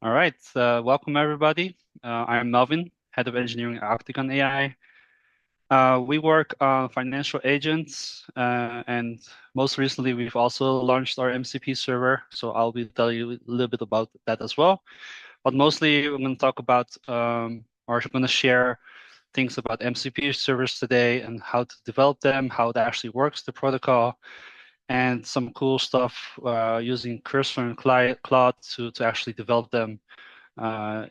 All right, welcome everybody. I'm Melvin, head of engineering at Octagon AI. We work on financial agents, and most recently we've also launched our MCP server. So I'll be telling you a little bit about that as well. But mostly we're going to talk about, or I'm going to share things about MCP servers today and how to develop them, how it actually works, the protocol, and some cool stuff using Cursor and Claude to actually develop them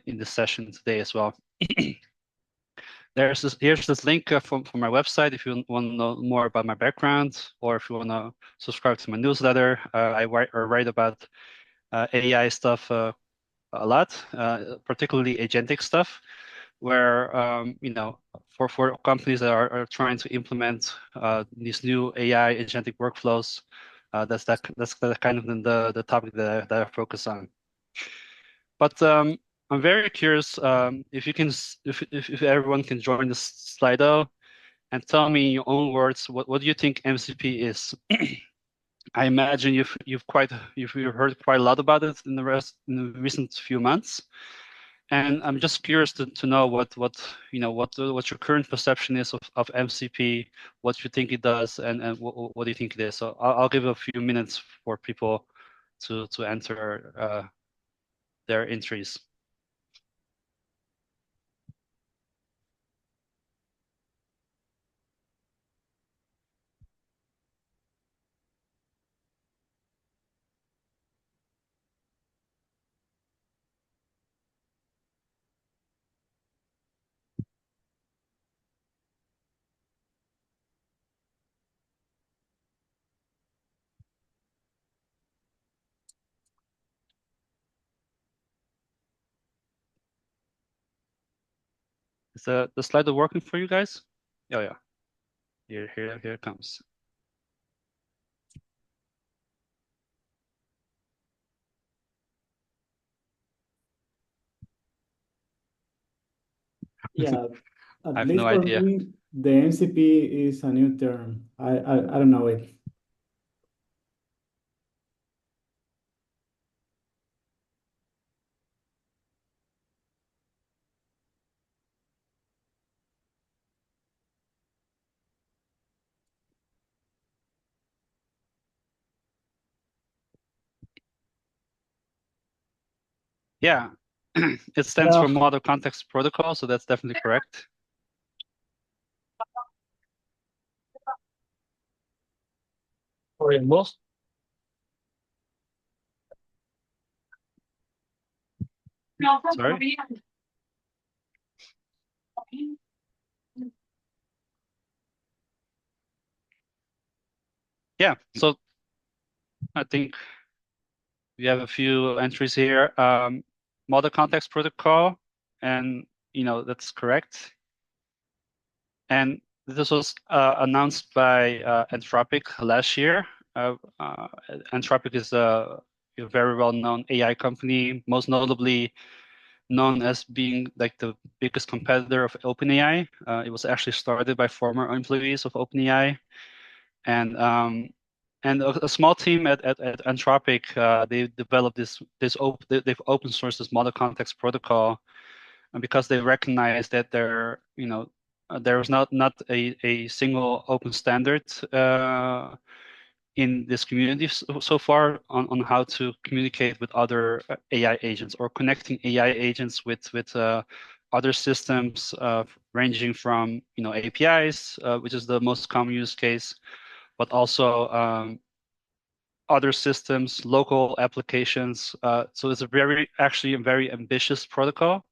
in this session today as well. Here's this link from my website if you want to know more about my background, or if you want to subscribe to my newsletter. I write about AI stuff a lot, particularly agentic stuff, where for companies that are trying to implement these new AI agentic workflows. That's the kind of the topic that I focus on. But I'm very curious if you can, if everyone can join this Slido and tell me in your own words what do you think MCP is? I imagine you've heard quite a lot about it in the recent few months, and I'm just curious to know what your current perception is of MCP, what you think it does, and what do you think it is. So I'll give a few minutes for people to enter their entries. Is the Slido working for you guys? Oh yeah, here it comes. Yeah, I at have no least for idea. me, the MCP is a new term. I don't know it. Yeah, it stands Yeah. for Model Context Protocol, so that's definitely correct. For most. Sorry. Yeah, so I think we have a few entries here. Model Context Protocol, and that's correct. And this was announced by Anthropic last year. Anthropic is a very well-known AI company, most notably known as being like the biggest competitor of OpenAI. It was actually started by former employees of OpenAI, and a small team at Anthropic, they developed they've open sourced this model context protocol, and because they recognize that there was not a single open standard in this community so far on how to communicate with other AI agents, or connecting AI agents with other systems, ranging from APIs, which is the most common use case, but also other systems, local applications. So it's actually a very ambitious protocol,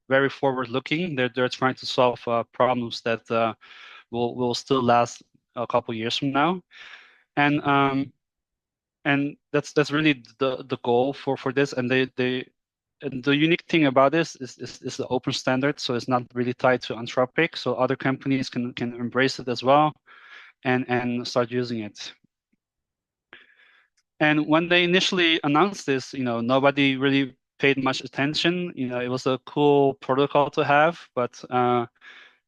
very forward-looking. They're trying to solve problems that will still last a couple years from now, and that's really the goal for this. And the unique thing about this is the open standard, so it's not really tied to Anthropic, so other companies can embrace it as well and start using it. And when they initially announced this, nobody really paid much attention. It was a cool protocol to have, but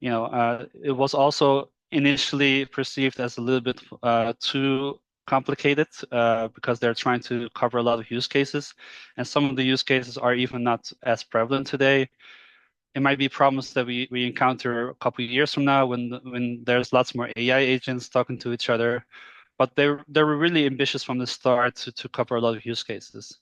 it was also initially perceived as a little bit too complicated because they're trying to cover a lot of use cases, and some of the use cases are even not as prevalent today. It might be problems that we encounter a couple of years from now when there's lots more AI agents talking to each other. But they were really ambitious from the start to cover a lot of use cases.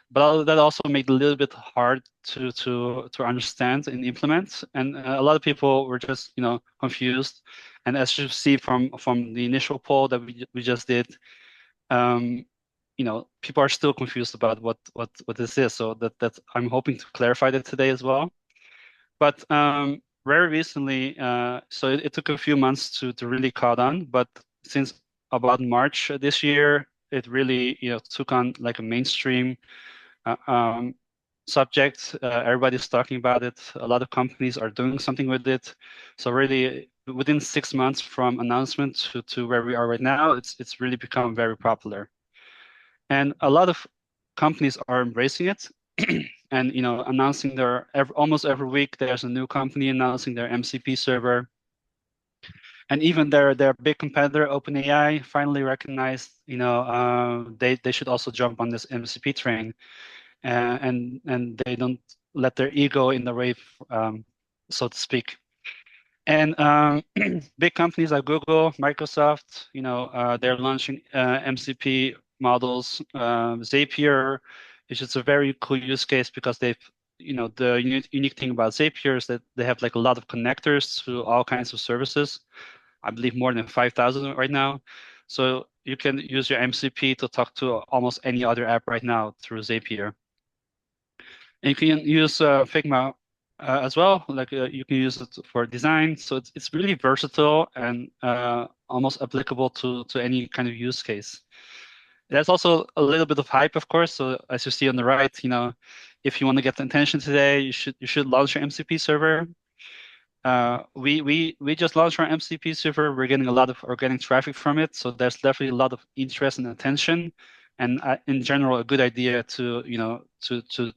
But that also made it a little bit hard to understand and implement, and a lot of people were just confused. And as you see from the initial poll that we just did, um, people are still confused about what this is. So that I'm hoping to clarify that today as well. But very recently, so it took a few months to really caught on, but since about March this year, it really took on like a mainstream uh, um, subject. Everybody's talking about it. A lot of companies are doing something with it. So really, within 6 months from announcement to where we are right now, it's really become very popular. And a lot of companies are embracing it and announcing almost every week there's a new company announcing their MCP server. And even their big competitor, OpenAI, finally recognized, they should also jump on this MCP train, and they don't let their ego in the way, so to speak. And big companies like Google, Microsoft, they're launching MCP models. Zapier is just a very cool use case because the unique thing about Zapier is that they have like a lot of connectors to all kinds of services. I believe more than 5,000 right now. So you can use your MCP to talk to almost any other app right now through Zapier. And you can use Figma as well. Like you can use it for design. So it's really versatile and almost applicable to any kind of use case. There's also a little bit of hype, of course. So as you see on the right, if you want to get the attention today, you should launch your MCP server. We just launched our MCP server. We're getting a lot of organic traffic from it, so there's definitely a lot of interest and attention, and in general, a good idea to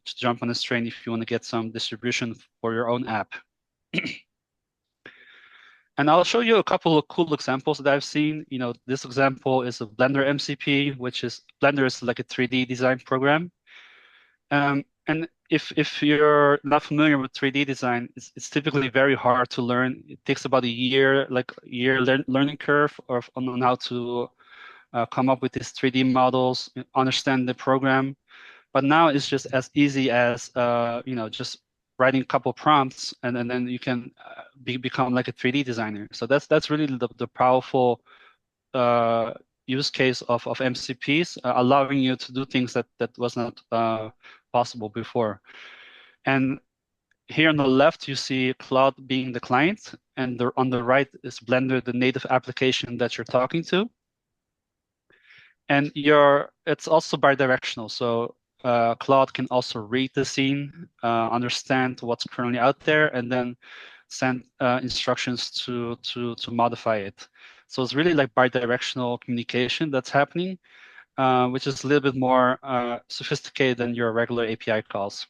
jump on this train if you want to get some distribution for your own app. And I'll show you a couple of cool examples that I've seen. This example is a Blender MCP, which is Blender is like a 3D design program. And if you're not familiar with 3D design, it's typically very hard to learn. It takes about a year, like a year learning curve on how to come up with these 3D models, understand the program. But now it's just as easy as just writing a couple prompts, and then you can become like a 3D designer. So that's really the powerful uh, use case of MCPs, allowing you to do things that was not possible before. And here on the left, you see Claude being the client, and on the right is Blender, the native application that you're talking to. And it's also bidirectional. So Claude can also read the scene, understand what's currently out there, and then send instructions to modify it. So it's really like bidirectional communication that's happening, which is a little bit more sophisticated than your regular API calls.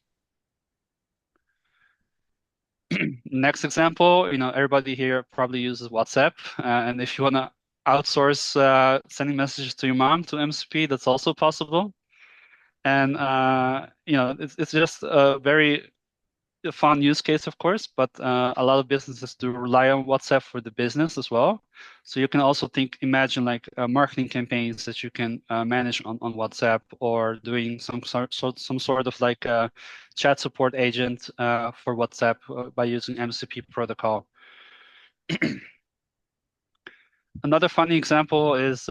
Next example, everybody here probably uses WhatsApp, and if you want to outsource sending messages to your mom to MCP, that's also possible. And it's just a very fun use case, of course, but a lot of businesses do rely on WhatsApp for the business as well. So you can also imagine like marketing campaigns that you can manage on WhatsApp, or doing some sort of like chat support agent for WhatsApp by using MCP protocol. Another funny example is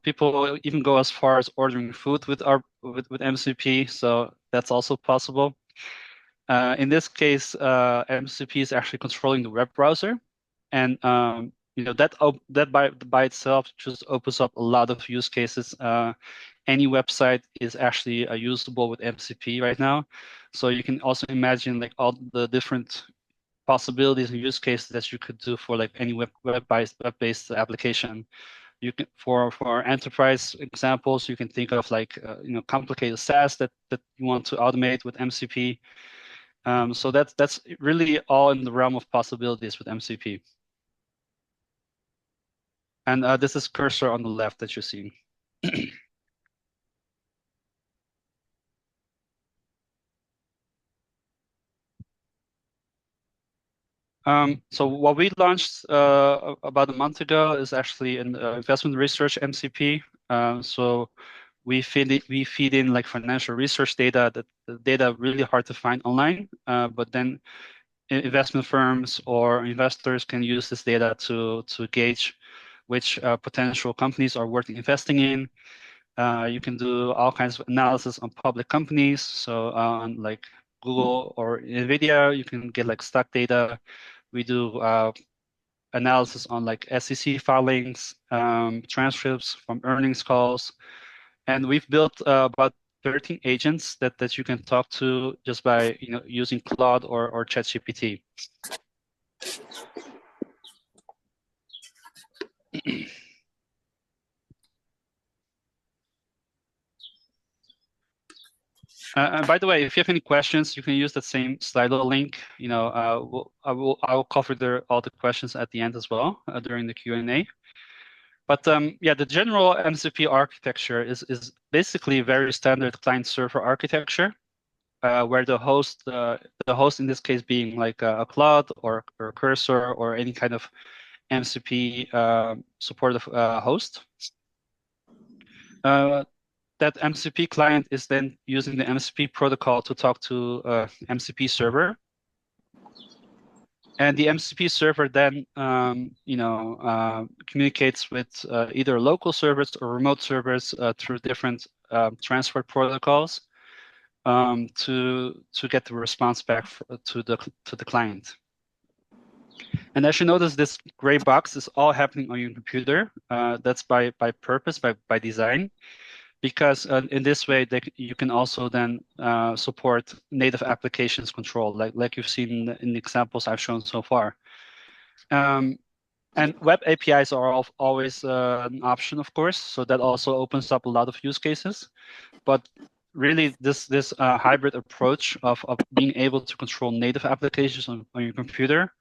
people even go as far as ordering food with MCP, so that's also possible. In this case, MCP is actually controlling the web browser, and that by itself just opens up a lot of use cases. Any website is actually usable with MCP right now, so you can also imagine like all the different possibilities and use cases that you could do for like any web-based application. You can for enterprise examples, you can think of like complicated SaaS that you want to automate with MCP. So that's really all in the realm of possibilities with MCP. And this is Cursor on the left that you see. So what we launched about a month ago is actually an investment research MCP. So we feed in like financial research data, that the data really hard to find online. But then investment firms or investors can use this data to gauge which potential companies are worth investing in. You can do all kinds of analysis on public companies. So on like Google or Nvidia, you can get like stock data. We do analysis on like SEC filings, transcripts from earnings calls, and we've built about 13 agents that you can talk to just by using Claude or ChatGPT. And by the way, if you have any questions, you can use that same Slido link. I'll cover all the questions at the end as well during the Q&A. But yeah, the general MCP architecture is basically very standard client-server architecture, where the host in this case being like a Claude or Cursor or any kind of MCP supportive host. That MCP client is then using the MCP protocol to talk to MCP server. And the MCP server then, communicates with either local servers or remote servers through different transport protocols to get the response back to the client. And as you notice, this gray box is all happening on your computer. That's by purpose, by design, because in this way you can also then support native applications control, like you've seen in the examples I've shown so far. And web APIs are always an option, of course, so that also opens up a lot of use cases. But really, this hybrid approach of being able to control native applications on your computer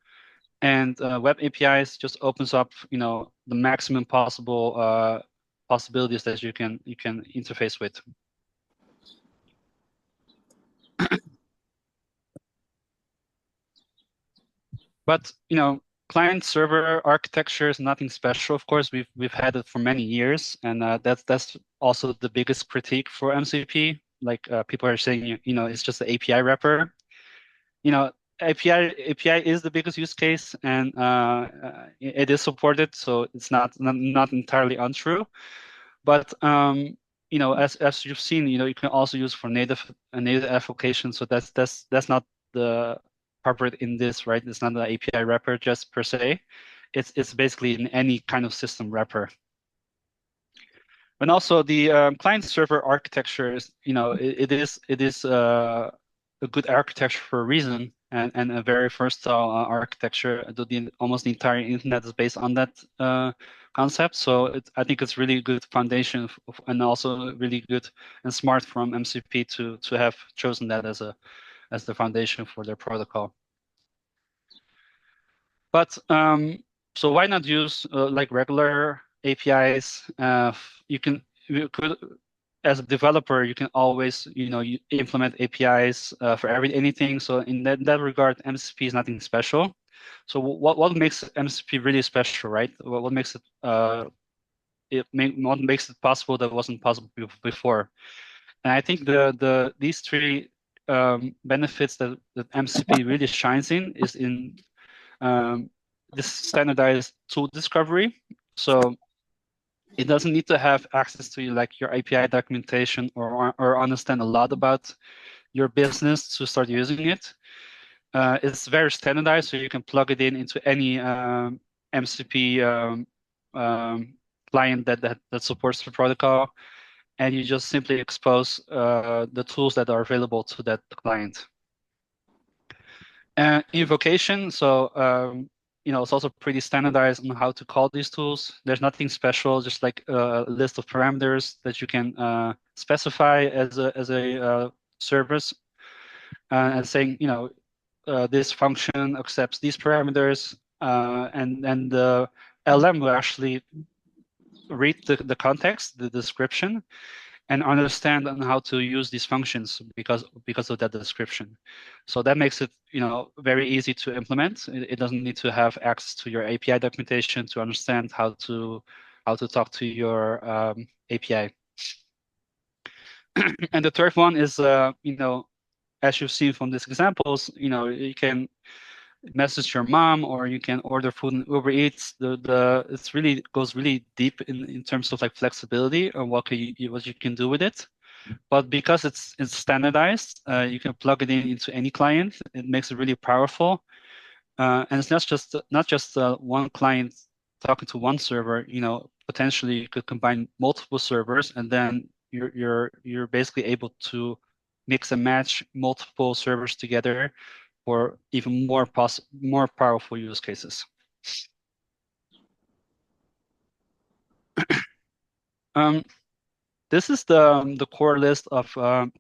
and web APIs just opens up, the maximum possible possibilities that you can interface with. But client server architecture is nothing special. Of course, we've had it for many years, and that's also the biggest critique for MCP. Like people are saying, it's just the API wrapper. API is the biggest use case, and it is supported, so it's not entirely untrue. But as you've seen, you can also use for native applications. So that's not the covered in this, right? It's not an API wrapper just per se. It's basically in any kind of system wrapper. And also the client server architecture is, it is a good architecture for a reason, and a very versatile architecture. Almost the entire internet is based on that concept. So I think it's really good foundation and also really good and smart from MCP to have chosen that as the foundation for their protocol. But so why not use like regular APIs? You could, as a developer, you can always you implement APIs for anything. So in that regard, MCP is nothing special. So what makes MCP really special, right? What makes it what makes it possible that wasn't possible before? And I think these three benefits that MCP really shines in is in this standardized tool discovery. So it doesn't need to have access to like your API documentation or understand a lot about your business to start using it. It's very standardized, so you can plug it into any MCP client that supports the protocol, and you just simply expose the tools that are available to that client. Invocation, so it's also pretty standardized on how to call these tools. There's nothing special, just like a list of parameters that you can specify as a service, and saying, this function accepts these parameters, and then the LM will actually read the context, the description, and understand on how to use these functions because of that description. So that makes it, very easy to implement. It doesn't need to have access to your API documentation to understand how to talk to your API. And the third one is, as you've seen from these examples, you can message your mom or you can order food in Uber Eats. It's really goes really deep in terms of like flexibility and what you can do with it. But because it's standardized, you can plug it into any client. It makes it really powerful. And it's not just one client talking to one server. Potentially you could combine multiple servers, and then you're basically able to mix and match multiple servers together for even more powerful use cases. Um, This is the core list of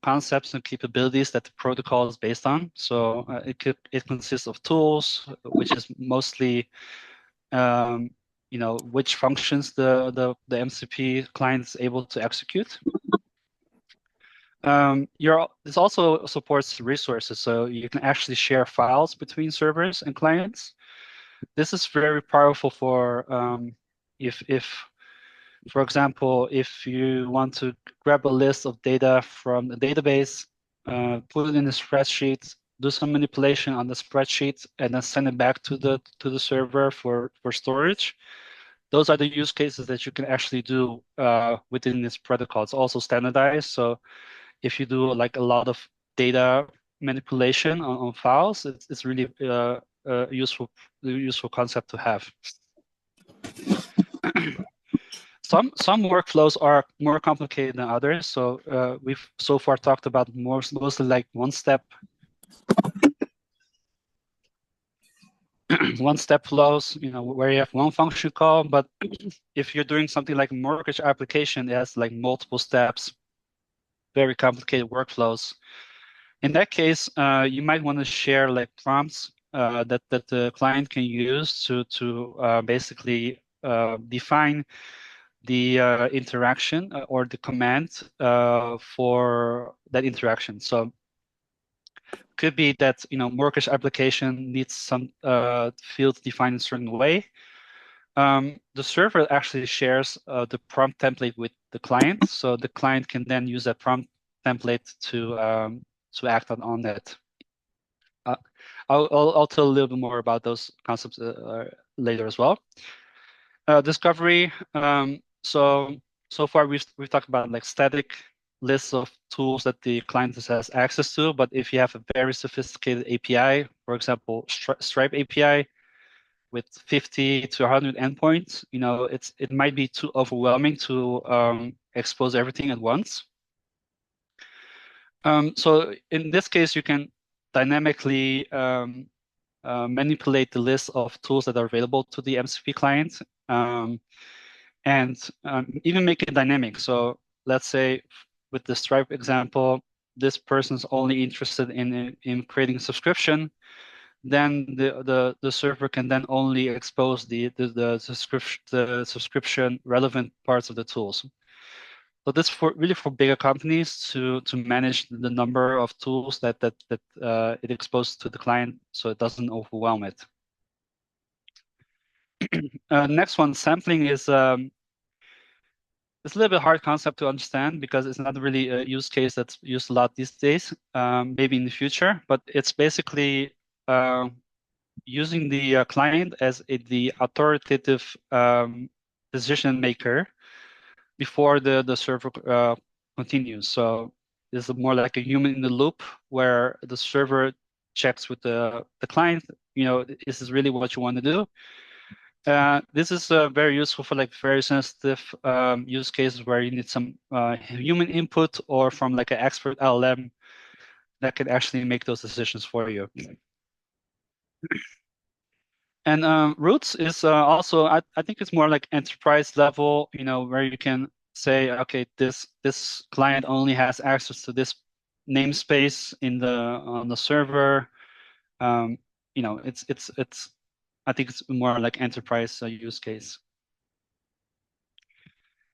concepts and capabilities that the protocol is based on. So it consists of tools, which is mostly which functions the MCP client is able to execute. This also supports resources, so you can actually share files between servers and clients. This is very powerful for if for example, if you want to grab a list of data from the database, put it in a spreadsheet, do some manipulation on the spreadsheet, and then send it back to the server for storage. Those are the use cases that you can actually do within this protocol. It's also standardized, so if you do like a lot of data manipulation on files, it's really a useful concept to have. Some workflows are more complicated than others. So we've so far talked about mostly like one-step one-step flows, where you have one function call. But if you're doing something like a mortgage application, it has like multiple steps, very complicated workflows. In that case, you might want to share like prompts that the client can use to basically define the interaction or the command for that interaction. So could be that mortgage application needs some fields defined in a certain way. The server actually shares the prompt template with the client, so the client can then use that prompt template to act on that. Uh, I'll tell a little bit more about those concepts later as well. Discovery. So far we've talked about like static lists of tools that the client has access to, but if you have a very sophisticated API, for example, Stripe API with 50 to 100 endpoints, it might be too overwhelming to expose everything at once. So in this case, you can dynamically manipulate the list of tools that are available to the MCP client. And even make it dynamic. So let's say with the Stripe example, this person's only interested in creating a subscription, then the server can then only expose the subscription relevant parts of the tools. So this really for bigger companies to manage the number of tools that it exposes to the client, so it doesn't overwhelm it. Next one, sampling is it's a little bit hard concept to understand because it's not really a use case that's used a lot these days, maybe in the future, but it's basically using the client as the authoritative decision maker before the server continues. So this is more like a human in the loop where the server checks with the client, is this really what you want to do? This is very useful for like very sensitive use cases where you need some human input or from like an expert LLM that can actually make those decisions for you. And Roots is also, I think it's more like enterprise level, where you can say, okay, this client only has access to this namespace on the server. I think it's more like enterprise use case.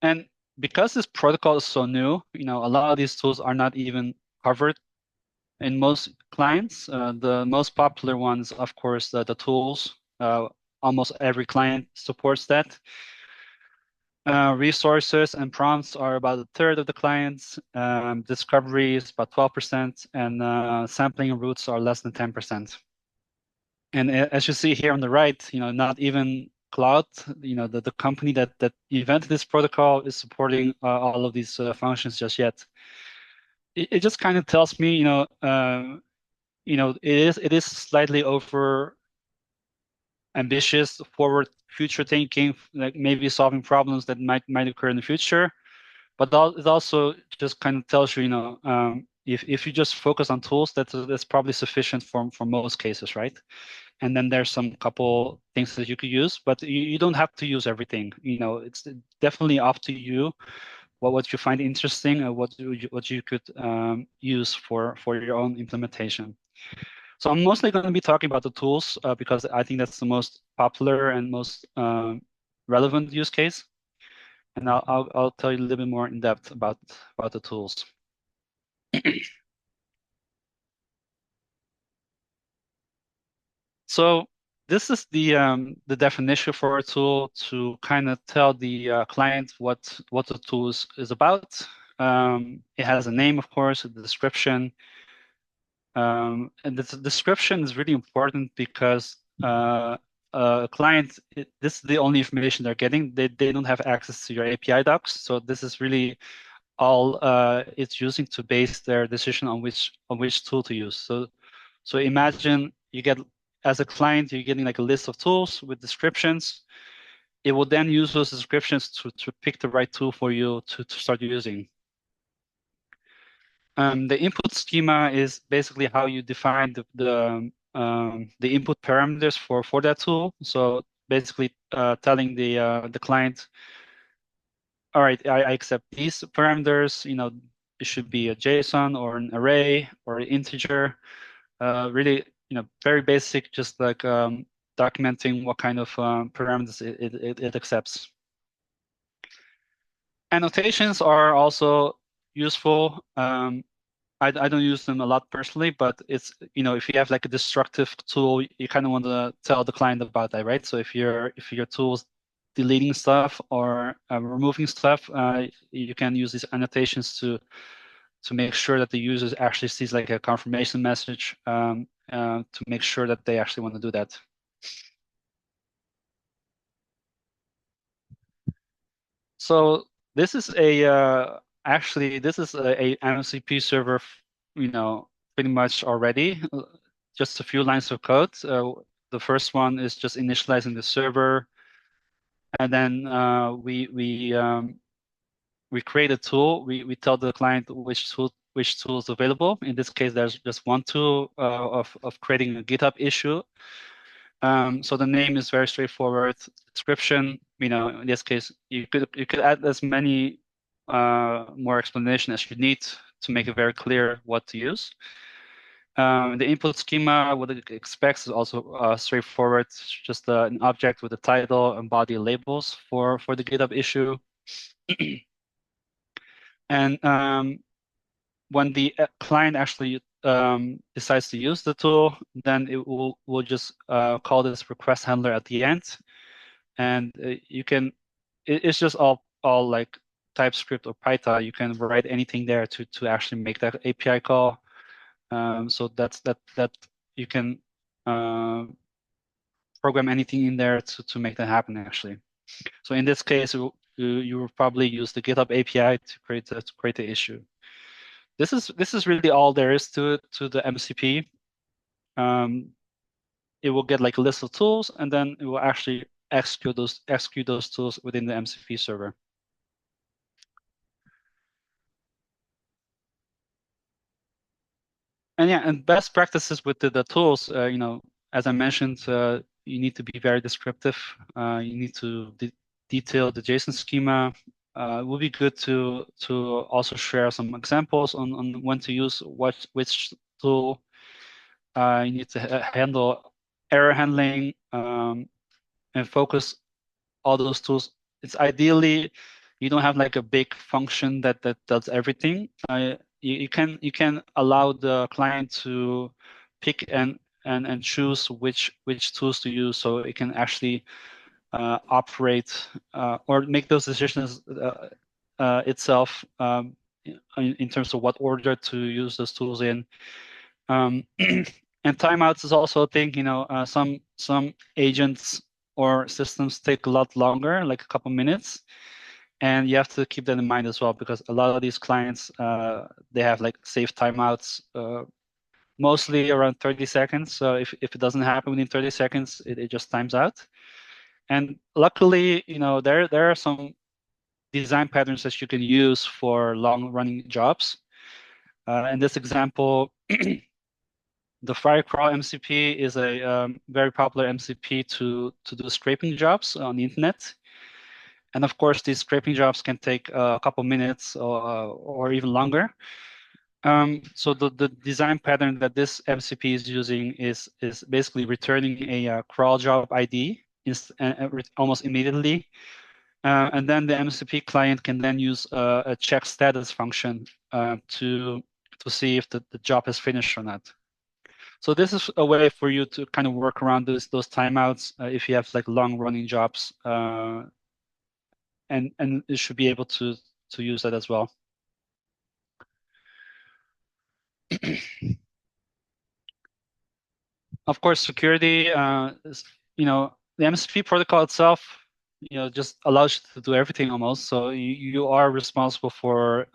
And because this protocol is so new, a lot of these tools are not even covered in most clients. The most popular ones, of course, the tools. Almost every client supports that. Resources and prompts are about a third of the clients. Discovery is about 12%, and sampling and routes are less than 10%. And as you see here on the right, not even Cloud, the company that invented this protocol is supporting all of these functions just yet. It just kind of tells me, it is slightly over ambitious, forward, future thinking, like maybe solving problems that might occur in the future. But it also just kind of tells you, if you just focus on tools, that's probably sufficient for most cases, right? And then there's some couple things that you could use, but you don't have to use everything. It's definitely up to you what you find interesting and what you could use for your own implementation. So I'm mostly going to be talking about the tools because I think that's the most popular and most relevant use case. And I'll tell you a little bit more in depth about the tools. So this is the definition for a tool to kind of tell the client what the tool is about. It has a name, of course, a description. And the description is really important because a client, this is the only information they're getting. They don't have access to your API docs. So this is really all it's using to base their decision on which tool to use. So imagine you get, as a client, you're getting like a list of tools with descriptions. It will then use those descriptions to pick the right tool for you to start using. The input schema is basically how you define the input parameters for that tool. So basically telling the client, all right, I accept these parameters. It should be a JSON or an array or an integer. Really, very basic, just like documenting what kind of parameters it accepts. Annotations are also useful. I don't use them a lot personally, but it's, if you have like a destructive tool, you kind of want to tell the client about that, right? So if your tool's deleting stuff or removing stuff, you can use these annotations to make sure that the user actually sees like a confirmation message to make sure that they actually want to do that. So this is actually this is a MCP server, pretty much already. Just a few lines of code. The first one is just initializing the server, and then we create a tool. We tell the client which tool is available. In this case, there's just one tool of creating a GitHub issue. So the name is very straightforward. Description, in this case, you could add as many more explanation as you need to make it very clear what to use. The input schema, what it expects is also straightforward. It's just an object with a title and body labels for the GitHub issue. And when the client actually decides to use the tool, then it will just call this request handler at the end, and it's just all like TypeScript or Python. You can write anything there to actually make that API call. So that you can program anything in there to make that happen actually. So in this case, you will probably use the GitHub API to create the issue. This is really all there is to the MCP. It will get like a list of tools, and then it will actually execute those tools within the MCP server. And yeah, and best practices with the tools, as I mentioned, you need to be very descriptive. You need to detail the JSON schema. It would be good to also share some examples on when to use which tool. You need to handle error handling and focus all those tools. It's ideally you don't have like a big function that does everything. You can allow the client to pick and choose which tools to use, so it can actually operate or make those decisions itself, in terms of what order to use those tools in. And timeouts is also a thing. Some agents or systems take a lot longer, like a couple minutes, and you have to keep that in mind as well, because a lot of these clients, they have like safe timeouts, mostly around 30 seconds. So if it doesn't happen within 30 seconds, it just times out. And luckily, there are some design patterns that you can use for long running jobs. In this example, the fire crawl MCP is a very popular MCP to do scraping jobs on the internet. And of course, these scraping jobs can take a couple minutes or even longer. So the design pattern that this MCP is using is basically returning a crawl job ID almost immediately. And then the MCP client can then use a check status function to see if the job has finished or not. So this is a way for you to kind of work around those timeouts if you have like long running jobs, and you should be able to use that as well. Of course, security, the MCP protocol itself, just allows you to do everything almost. So you are responsible for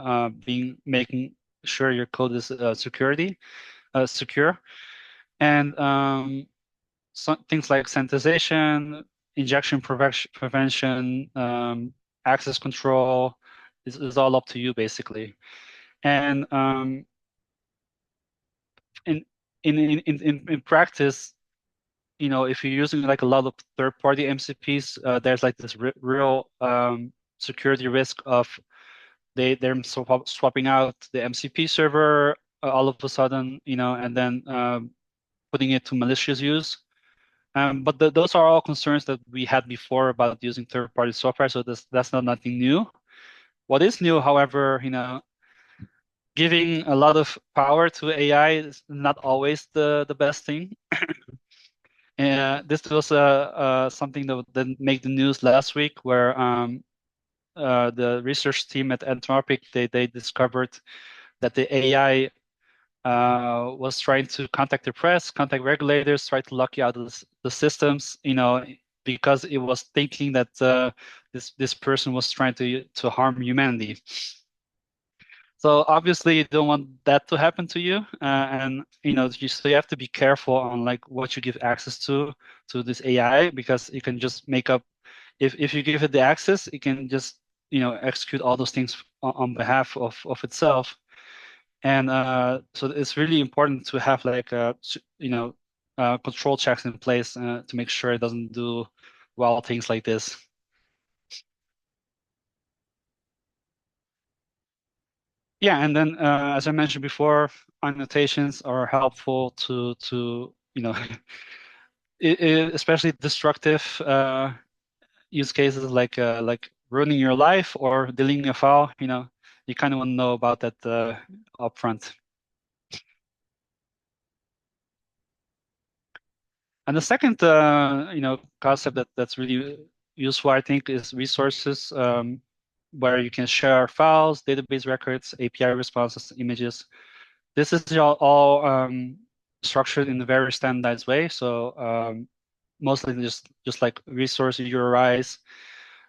making sure your code is secure, and some things like sanitization, injection prevention, access control is all up to you basically. And in in practice, if you're using like a lot of third-party MCPs, there's like this real security risk of they're swapping out the MCP server all of a sudden, and then putting it to malicious use. But those are all concerns that we had before about using third-party software, so that's not nothing new. What is new, however, giving a lot of power to AI is not always the best thing. This was something that made the news last week, where the research team at Anthropic, they discovered that the AI was trying to contact the press, contact regulators, try to lock you out of the systems, because it was thinking that this person was trying to harm humanity. So obviously you don't want that to happen to you, and so you have to be careful on like what you give access to this AI, because you can just make up, if you give it the access, it can just execute all those things on behalf of itself. And so it's really important to have like control checks in place to make sure it doesn't do wild things like this. Yeah, and then as I mentioned before, annotations are helpful to especially destructive use cases like ruining your life or deleting a file. You kind of want to know about that upfront. And the second concept that's really useful, I think, is resources, where you can share files, database records, API responses, images. This is all structured in a very standardized way. So mostly just like resource URIs,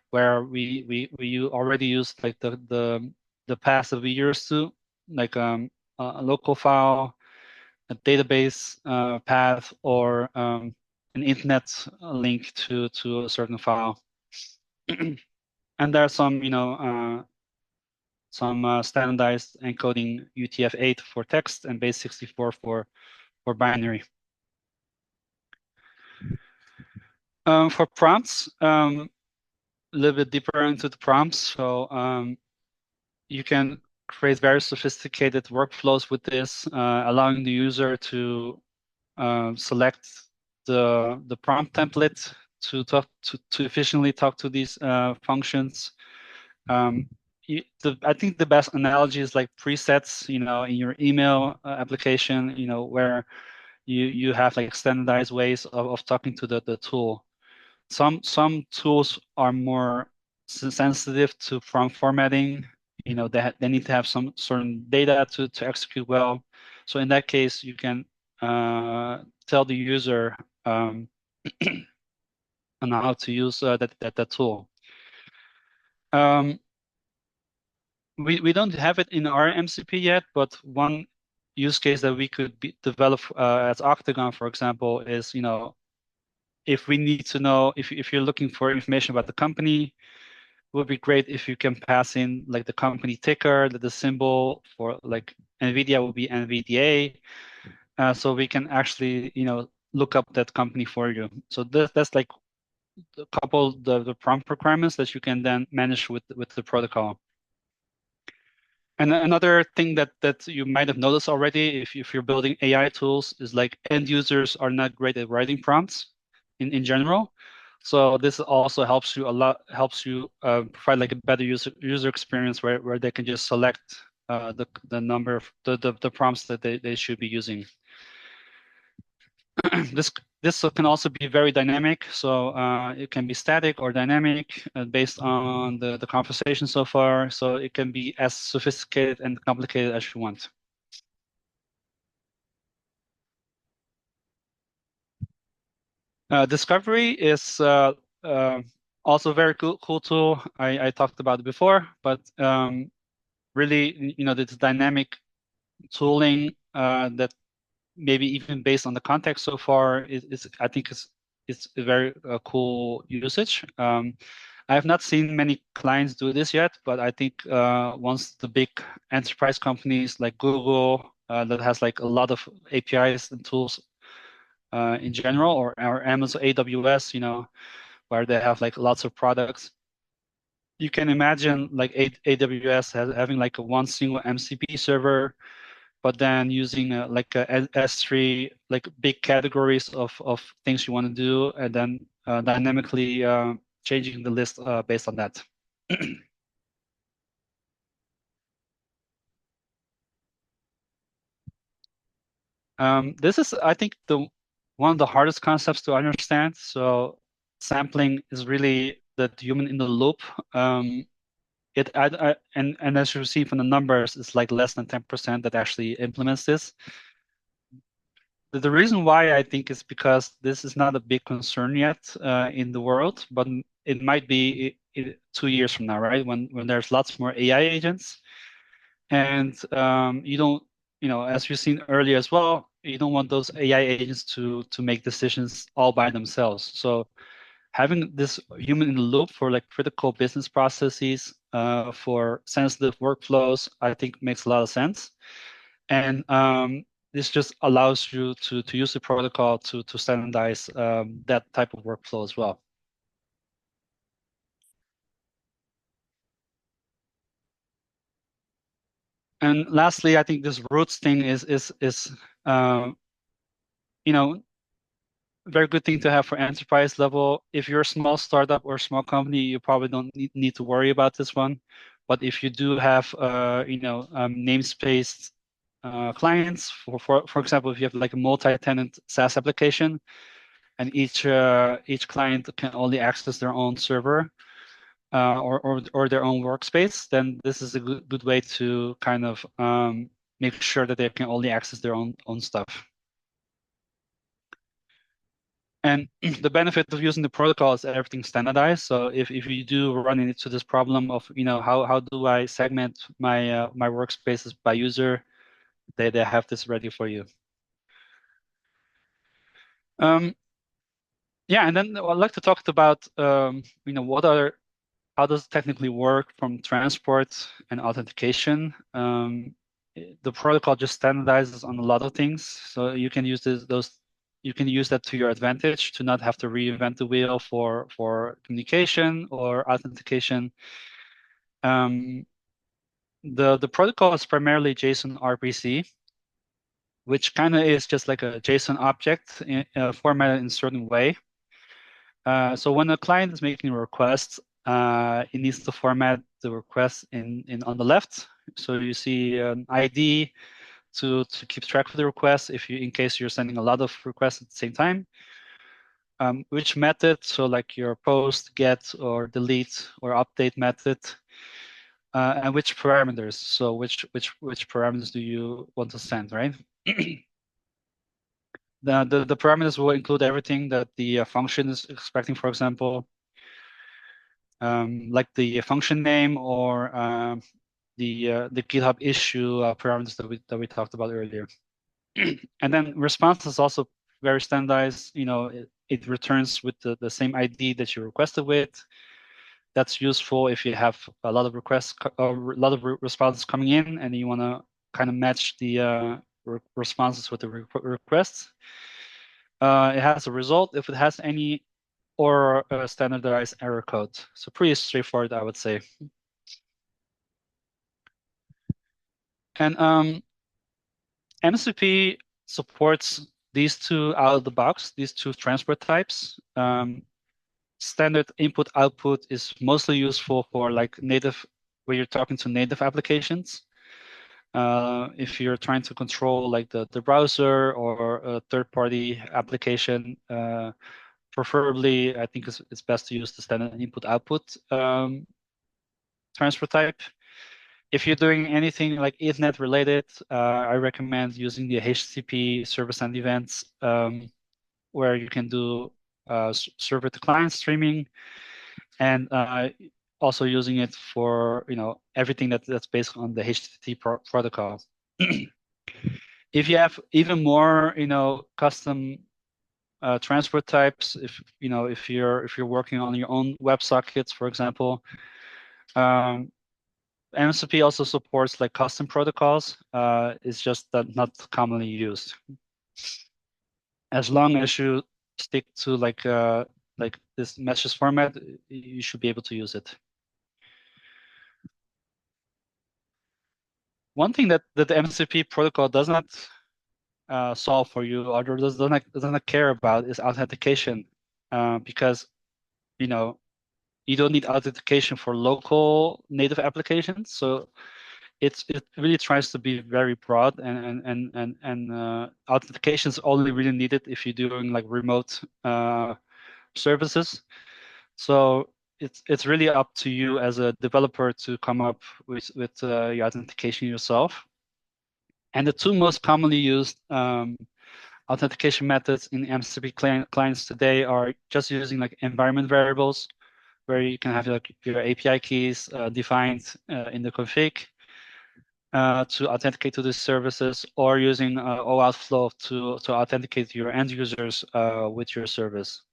where we already use like the paths that we used to, like a local file, a database path, or an internet link to a certain file. And there are some standardized encoding, UTF-8 for text and base64 for binary. For prompts, a little bit deeper into the prompts. So you can create very sophisticated workflows with this, allowing the user to select the prompt template to efficiently talk to these functions, I think the best analogy is like presets, in your email application, where you have like standardized ways of talking to the tool. Some tools are more sensitive to prompt formatting. They need to have some certain data to execute well. So in that case, you can tell the user on how to use that tool. Um, we don't have it in our MCP yet, but one use case that we could develop as Octagon, for example, is if we need to know if you're looking for information about the company, it would be great if you can pass in like the company ticker, the symbol for like NVIDIA will be NVDA, so we can actually look up that company for you. So that's like a couple the prompt requirements that you can then manage with the protocol. And another thing that you might have noticed already, if you're building AI tools, is like end users are not great at writing prompts in general. So this also helps you provide like a better user experience where they can just select the number of the prompts that they should be using. This this can also be very dynamic, so it can be static or dynamic based on the conversation so far. So it can be as sophisticated and complicated as you want. Discovery is also a very cool tool. I talked about it before, but really, this dynamic tooling that maybe even based on the context so far is I think it's a very cool usage. I have not seen many clients do this yet, but I think once the big enterprise companies like Google that has like a lot of APIs and tools in general, or Amazon AWS, where they have like lots of products. You can imagine like AWS having like a one single MCP server, but then using like a S3, like big categories of things you want to do, and then dynamically changing the list based on that. This is, I think, the one of the hardest concepts to understand. So sampling is really the human in the loop. And as you see from the numbers, it's like less than 10% that actually implements this. The reason why I think is because this is not a big concern yet in the world, but it might be 2 years from now, right? When there's lots more AI agents, and you don't, as you've seen earlier as well, you don't want those AI agents to make decisions all by themselves. So having this human in the loop for like critical business processes, for sensitive workflows, I think makes a lot of sense. And this just allows you to use the protocol to standardize that type of workflow as well. And lastly, I think this roots thing is uh, you know very good thing to have for enterprise level. If you're a small startup or small company, you probably don't need to worry about this one. But if you do have namespace clients, for example, if you have like a multi-tenant SaaS application, and each client can only access their own server or their own workspace, then this is a good way to kind of make sure that they can only access their own stuff. And the benefit of using the protocol is that everything's standardized. So if you do run into this problem of, how do I segment my workspaces by user, they have this ready for you. Um, yeah, and then I'd like to talk about how does it technically work from transport and authentication. The protocol just standardizes on a lot of things, so you can use you can use that to your advantage to not have to reinvent the wheel for communication or authentication. Um, the protocol is primarily JSON RPC, which kind of is just like a JSON object formatted in a certain way. So when a client is making a request, it needs to format the request in on the left. So you see an ID to keep track of the request if you in case you're sending a lot of requests at the same time. Which method, so like your post, get, or delete, or update method, and which parameters. So which parameters do you want to send, right? The parameters will include everything that the function is expecting, for example, like the function name or the GitHub issue parameters that we talked about earlier. And then response is also very standardized. It returns with the same ID that you requested with. That's useful if you have a lot of requests or a lot of responses coming in, and you want to kind of match the responses with the requests. It has a result if it has any, or a standardized error code. So pretty straightforward, I would say. And MCP supports these two out of the box, these two transport types. Standard input output is mostly useful for like native, where you're talking to native applications. If you're trying to control like the browser or a third-party application, preferably I think it's best to use the standard input output transfer type. If you're doing anything like Ethernet related, I recommend using the HTTP service and events, where you can do server to client streaming, and also using it for everything that's based on the HTTP protocol. If you have even more custom transport types, if you're working on your own WebSockets, for example, MCP also supports like custom protocols. It's just that not commonly used. As long as you stick to like this message format, you should be able to use it. One thing that the MCP protocol does not solve for you, or does not care about, is authentication, because you know you don't need authentication for local native applications. So it really tries to be very broad, and authentication is only really needed if you're doing like remote services. So it's really up to you as a developer to come up with your authentication yourself. And the two most commonly used authentication methods in MCP clients today are just using like environment variables, where you can have like your API keys defined in the config to authenticate to these services, or using OAuth flow to authenticate your end users with your service.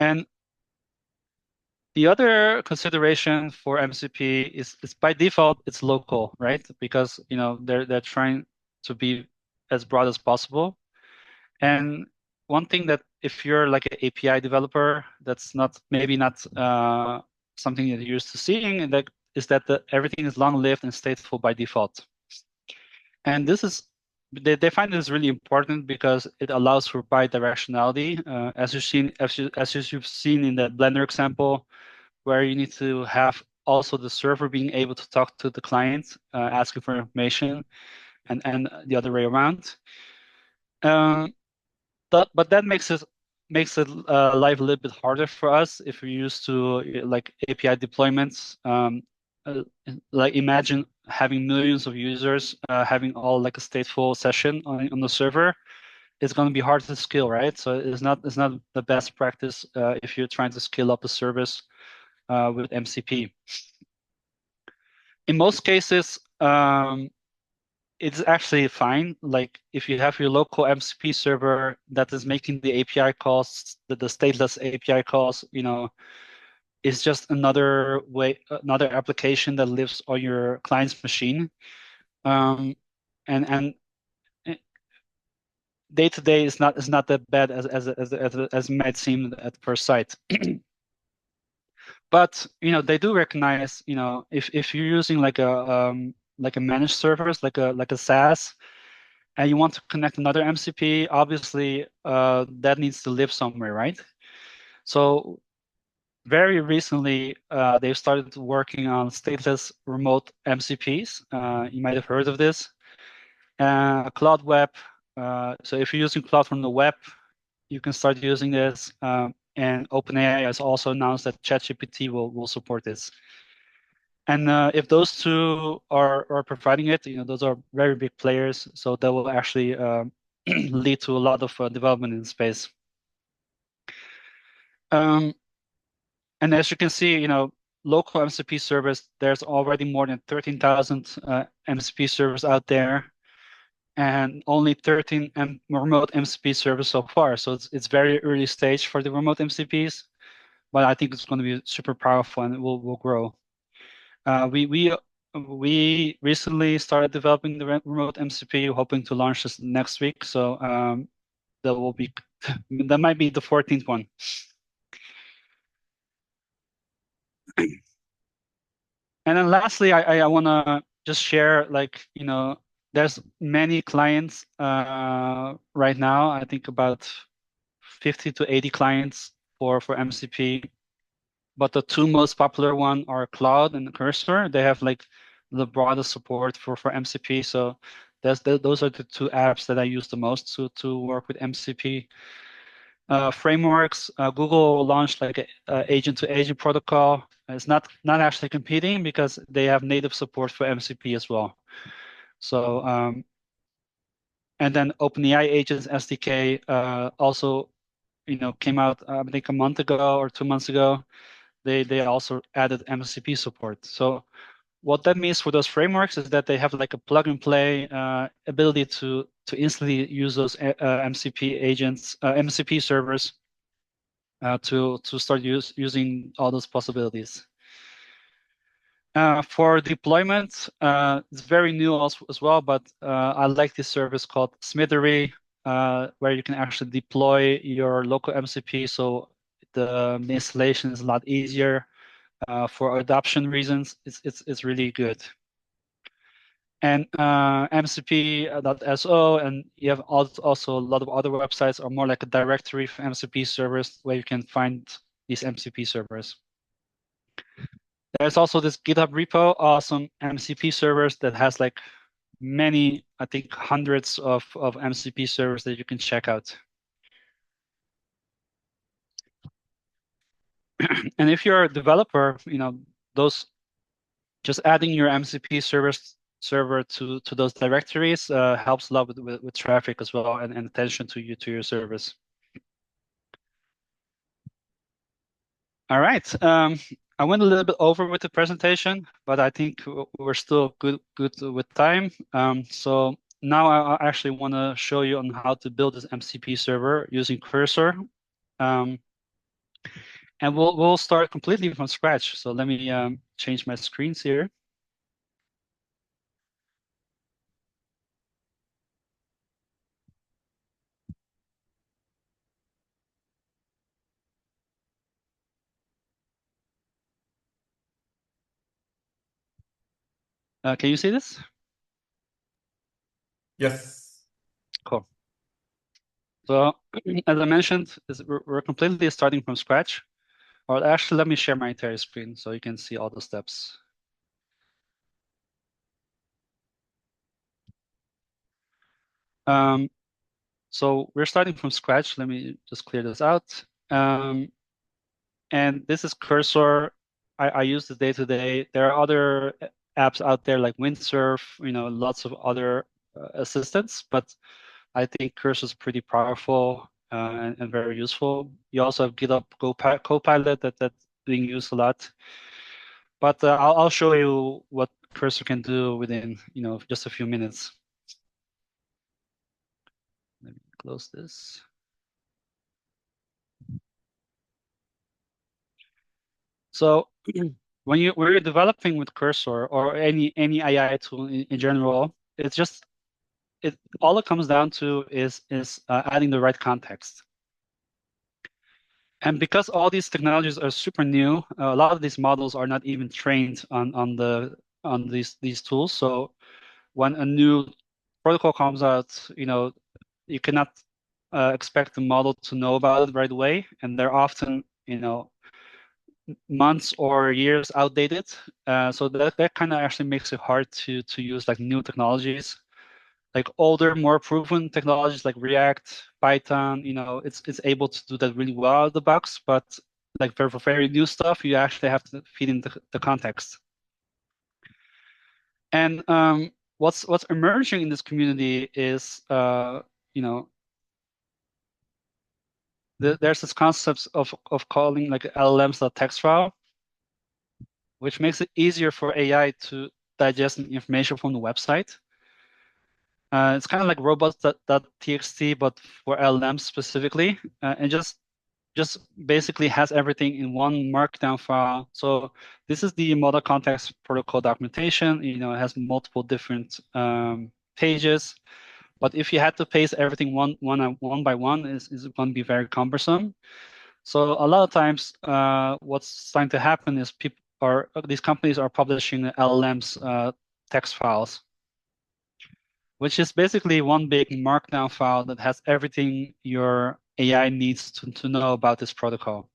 And the other consideration for MCP is by default it's local, right? Because they're trying to be as broad as possible. And one thing that if you're like an API developer, that's maybe not something that you're used to seeing, and that is that everything is long-lived and stateful by default. And they find this really important because it allows for bidirectionality. As you've seen in that Blender example, where you need to have also the server being able to talk to the client, asking for information, and the other way around. But that makes it life a little bit harder for us if we're used to like API deployments. Uh, like imagine having millions of users having all like a stateful session on the server. It's going to be hard to scale, right? So it's not the best practice if you're trying to scale up a service with MCP. In most cases, it's actually fine. Like if you have your local MCP server that is making the API calls, the stateless API calls, is just another another application that lives on your client's machine. And day to day is not that bad as it might seem at first sight. But they do recognize, if you're using like a managed service, like a SaaS, and you want to connect another MCP, obviously that needs to live somewhere, right? So very recently, they've started working on stateless remote MCPs. You might have heard of this. Cloud Web. So if you're using cloud from the web, you can start using this. And OpenAI has also announced that ChatGPT will support this. And if those two are providing it, those are very big players. So that will actually lead to a lot of development in space. Um, and as you can see, local MCP servers, there's already more than 13,000 MCP servers out there, and only 13 remote MCP servers so far. So it's very early stage for the remote MCPs, but I think it's going to be super powerful and it will grow. We recently started developing the remote MCP, hoping to launch this next week. So that will be that might be the 14th one. And then lastly, I want to just share, like, there's many clients right now. I think about 50 to 80 clients for MCP. But the two most popular one are Claude and Cursor. They have like the broadest support for MCP. So those are the two apps that I use the most to work with MCP. Frameworks, Google launched like a agent-to-agent protocol. It's not actually competing because they have native support for MCP as well. So and then OpenAI Agents SDK also came out I think a month ago or 2 months ago. They also added MCP support. So what that means for those frameworks is that they have like a plug and play ability to instantly use those MCP agents, MCP servers to start using all those possibilities. For deployment, it's very new also, as well, but I like this service called Smithery, where you can actually deploy your local MCP, so the installation is a lot easier. For adoption reasons, it's really good. And MCP.so, and you have also a lot of other websites are more like a directory for MCP servers where you can find these MCP servers. There's also this GitHub repo, awesome MCP servers, that has like many, I think hundreds of MCP servers that you can check out. And if you're a developer, those just adding your MCP server to those directories helps a lot with traffic as well, and attention to your service. All right. I went a little bit over with the presentation, but I think we're still good with time. So now I actually want to show you on how to build this MCP server using Cursor. And we'll start completely from scratch. So let me change my screens here. Can you see this? Yes. Cool. So as I mentioned, we're completely starting from scratch. Or actually, let me share my entire screen so you can see all the steps. So we're starting from scratch. Let me just clear this out. And this is Cursor. I use this day to day. There are other apps out there like Windsurf, lots of other assistants, but I think Cursor is pretty powerful and very useful. You also have GitHub Copilot that's being used a lot. But I'll show you what Cursor can do within just a few minutes. Let me close this. So when you're developing with Cursor or any AI tool in general, it all it comes down to is adding the right context. And because all these technologies are super new, a lot of these models are not even trained on these tools. So when a new protocol comes out, you cannot expect the model to know about it right away, and they're often, months or years outdated. So that kind of actually makes it hard to use like new technologies, like older, more proven technologies like React, Python. It's able to do that really well out of the box, but like for very new stuff, you actually have to feed in the context. And what's emerging in this community is you know there's this concept of calling like LLMs a text file, which makes it easier for AI to digest the information from the website. It's kind of like robots.txt, but for LLMs specifically, and just basically has everything in one markdown file. So this is the model context protocol documentation. It has multiple different pages. But if you had to paste everything one by one, is going to be very cumbersome. So a lot of times, what's starting to happen is these companies are publishing LLMs text files, which is basically one big markdown file that has everything your AI needs to know about this protocol.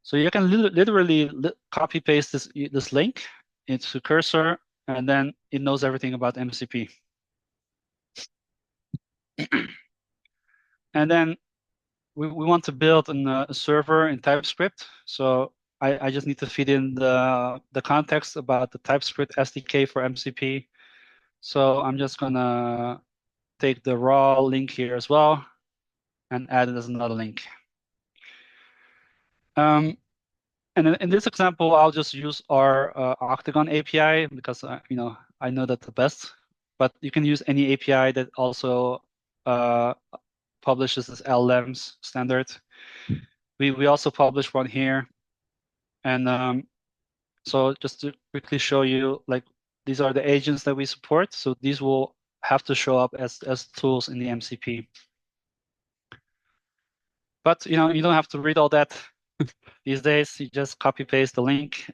So you can literally copy paste this link into Cursor, and then it knows everything about MCP. And then we want to build a server in TypeScript. So I just need to feed in the context about the TypeScript SDK for MCP. So I'm just gonna take the raw link here as well and add it as another link. And in this example, I'll just use our Octagon API because I know that the best. But you can use any API that also uh, publishes this LLMs standard. We also publish one here, and so just to quickly show you, like these are the agents that we support. So these will have to show up as tools in the MCP. But you don't have to read all that these days. You just copy paste the link.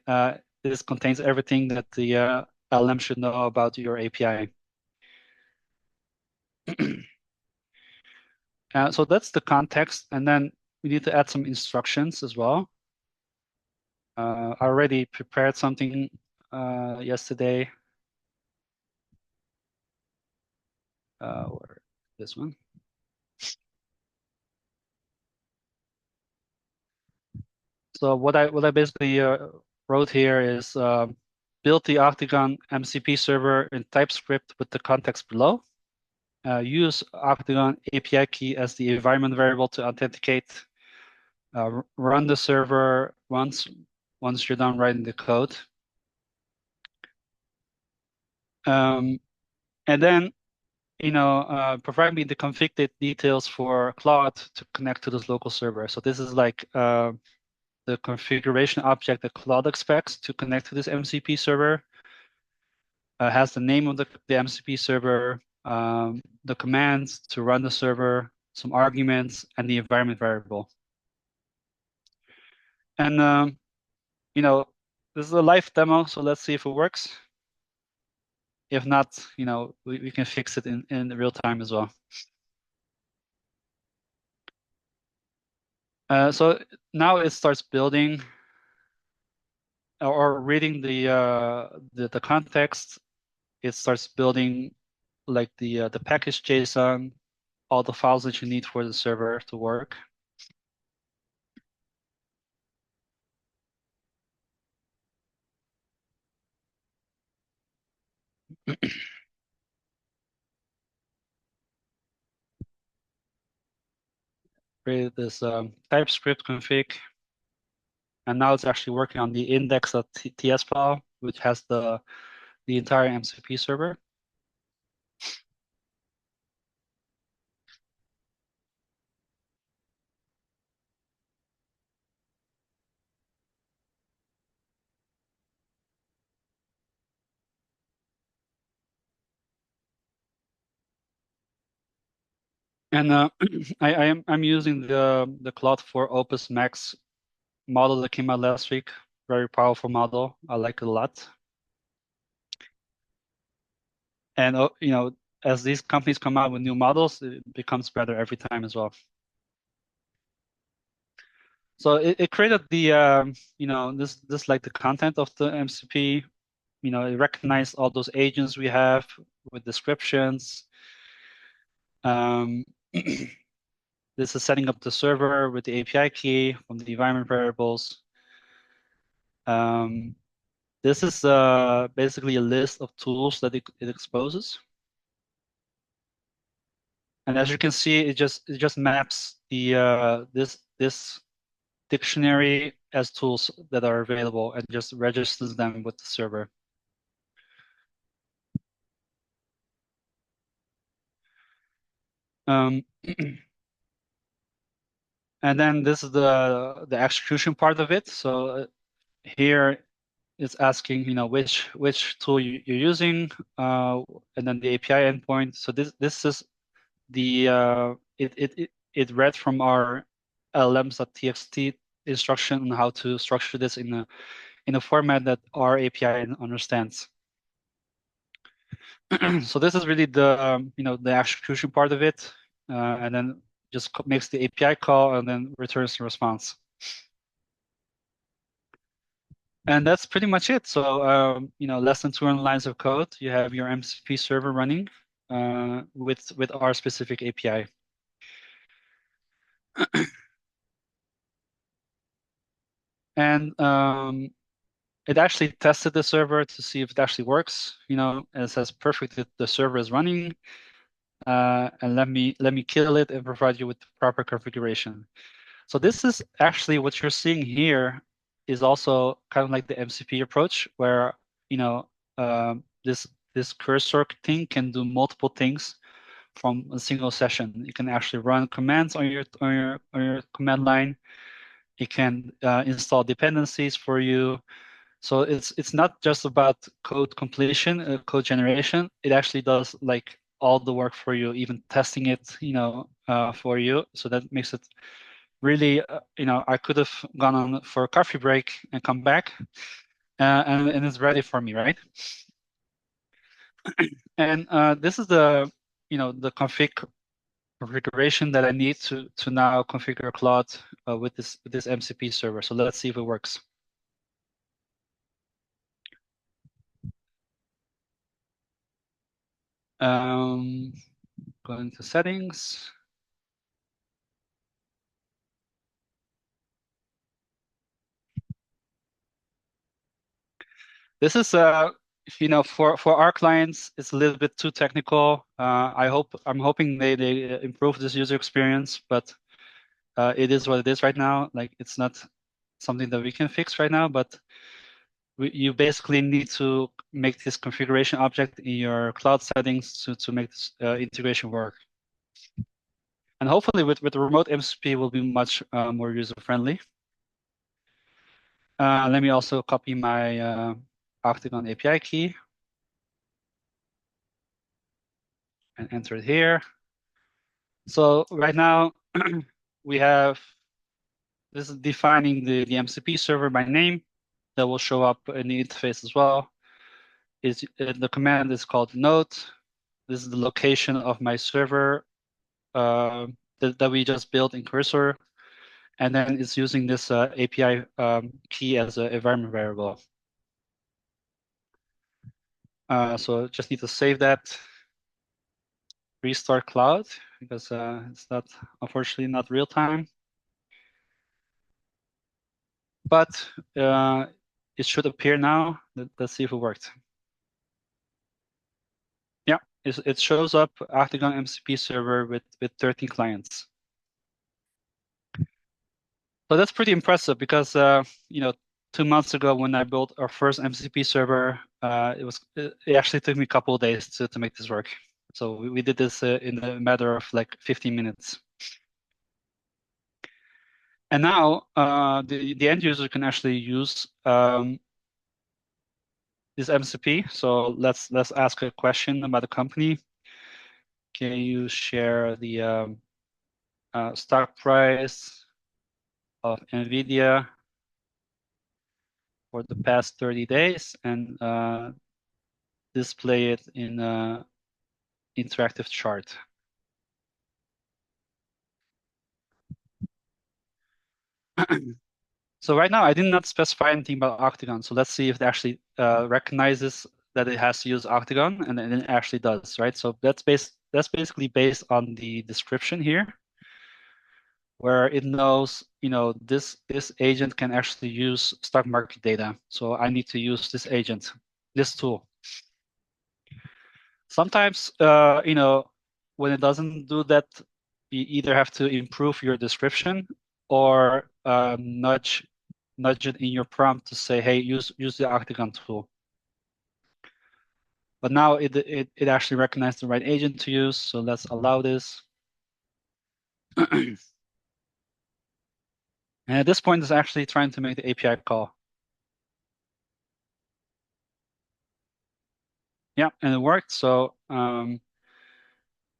This contains everything that the LM should know about your API. So that's the context, and then we need to add some instructions as well. I already prepared something yesterday. Or this one. So what I basically wrote here is build the Octagon MCP server in TypeScript with the context below. Use Octagon API key as the environment variable to authenticate. Run the server once you're done writing the code. And then provide me the config details for Claude to connect to this local server. So this is like the configuration object that Claude expects to connect to this MCP server. Has the name of the MCP server, the commands to run the server, some arguments, and the environment variable. And this is a live demo, so let's see if it works. If not, we can fix it in real time as well. So now it starts building or reading the context. It starts building like the package JSON, all the files that you need for the server to work. Created this TypeScript config, and now it's actually working on the index.ts file, which has the entire MCP server. And I'm using the Claude 4 Opus Max model that came out last week. Very powerful model. I like it a lot. And as these companies come out with new models, it becomes better every time as well. So it created the this like the content of the MCP. It recognized all those agents we have with descriptions. Um, this is setting up the server with the API key from the environment variables. Um, this is basically a list of tools that it exposes. And as you can see, it just maps the this dictionary as tools that are available and just registers them with the server. Um, and then this is the execution part of it. So here it's asking, which tool you're using, and then the API endpoint. So this is the it read from our LLMs.txt instruction on how to structure this in a format that our API understands. So this is really the execution part of it, and then just makes the API call and then returns the response. And that's pretty much it. So less than 200 lines of code, you have your MCP server running with our specific API. And it actually tested the server to see if it actually works. It says perfect that the server is running. And let me kill it and provide you with the proper configuration. So this is actually what you're seeing here is also kind of like the MCP approach, where this cursor thing can do multiple things from a single session. You can actually run commands on your command line. It can install dependencies for you. So it's not just about code completion, code generation. It actually does like all the work for you, even testing it, for you. So that makes it really, I could have gone on for a coffee break and come back, and it's ready for me, right? And this is the configuration that I need to now configure Claude with this MCP server. So let's see if it works. Go into settings. This is for our clients, it's a little bit too technical. I'm hoping they improve this user experience, but it is what it is right now. Like it's not something that we can fix right now, but you basically need to make this configuration object in your cloud settings to make this integration work. And hopefully with the remote MCP will be much more user friendly. Let me also copy my Octagon API key and enter it here. So right now we have this is defining the MCP server by name that will show up in the interface as well. The command is called note. This is the location of my server that we just built in Cursor. And then it's using this API key as an environment variable. So just need to save that, restart cloud, because it's not, unfortunately, not real time. But it should appear now. Let's see if it worked. Yeah, it shows up Octagon MCP server with 13 clients. So that's pretty impressive because 2 months ago when I built our first MCP server, it actually took me a couple of days to make this work. So we did this in a matter of like 15 minutes. And now the end user can actually use this MCP. So let's ask a question about the company. Can you share the stock price of NVIDIA for the past 30 days and display it in interactive chart. So right now I did not specify anything about Octagon. So let's see if it actually recognizes that it has to use Octagon, and then it actually does, right? So that's basically based on the description here, where it knows, this agent can actually use stock market data. So I need to use this agent, this tool. Sometimes, when it doesn't do that, you either have to improve your description or nudge it in your prompt to say, hey, use the Octagon tool. But now it actually recognized the right agent to use, so let's allow this. And at this point, it's actually trying to make the API call. Yeah, and it worked. So our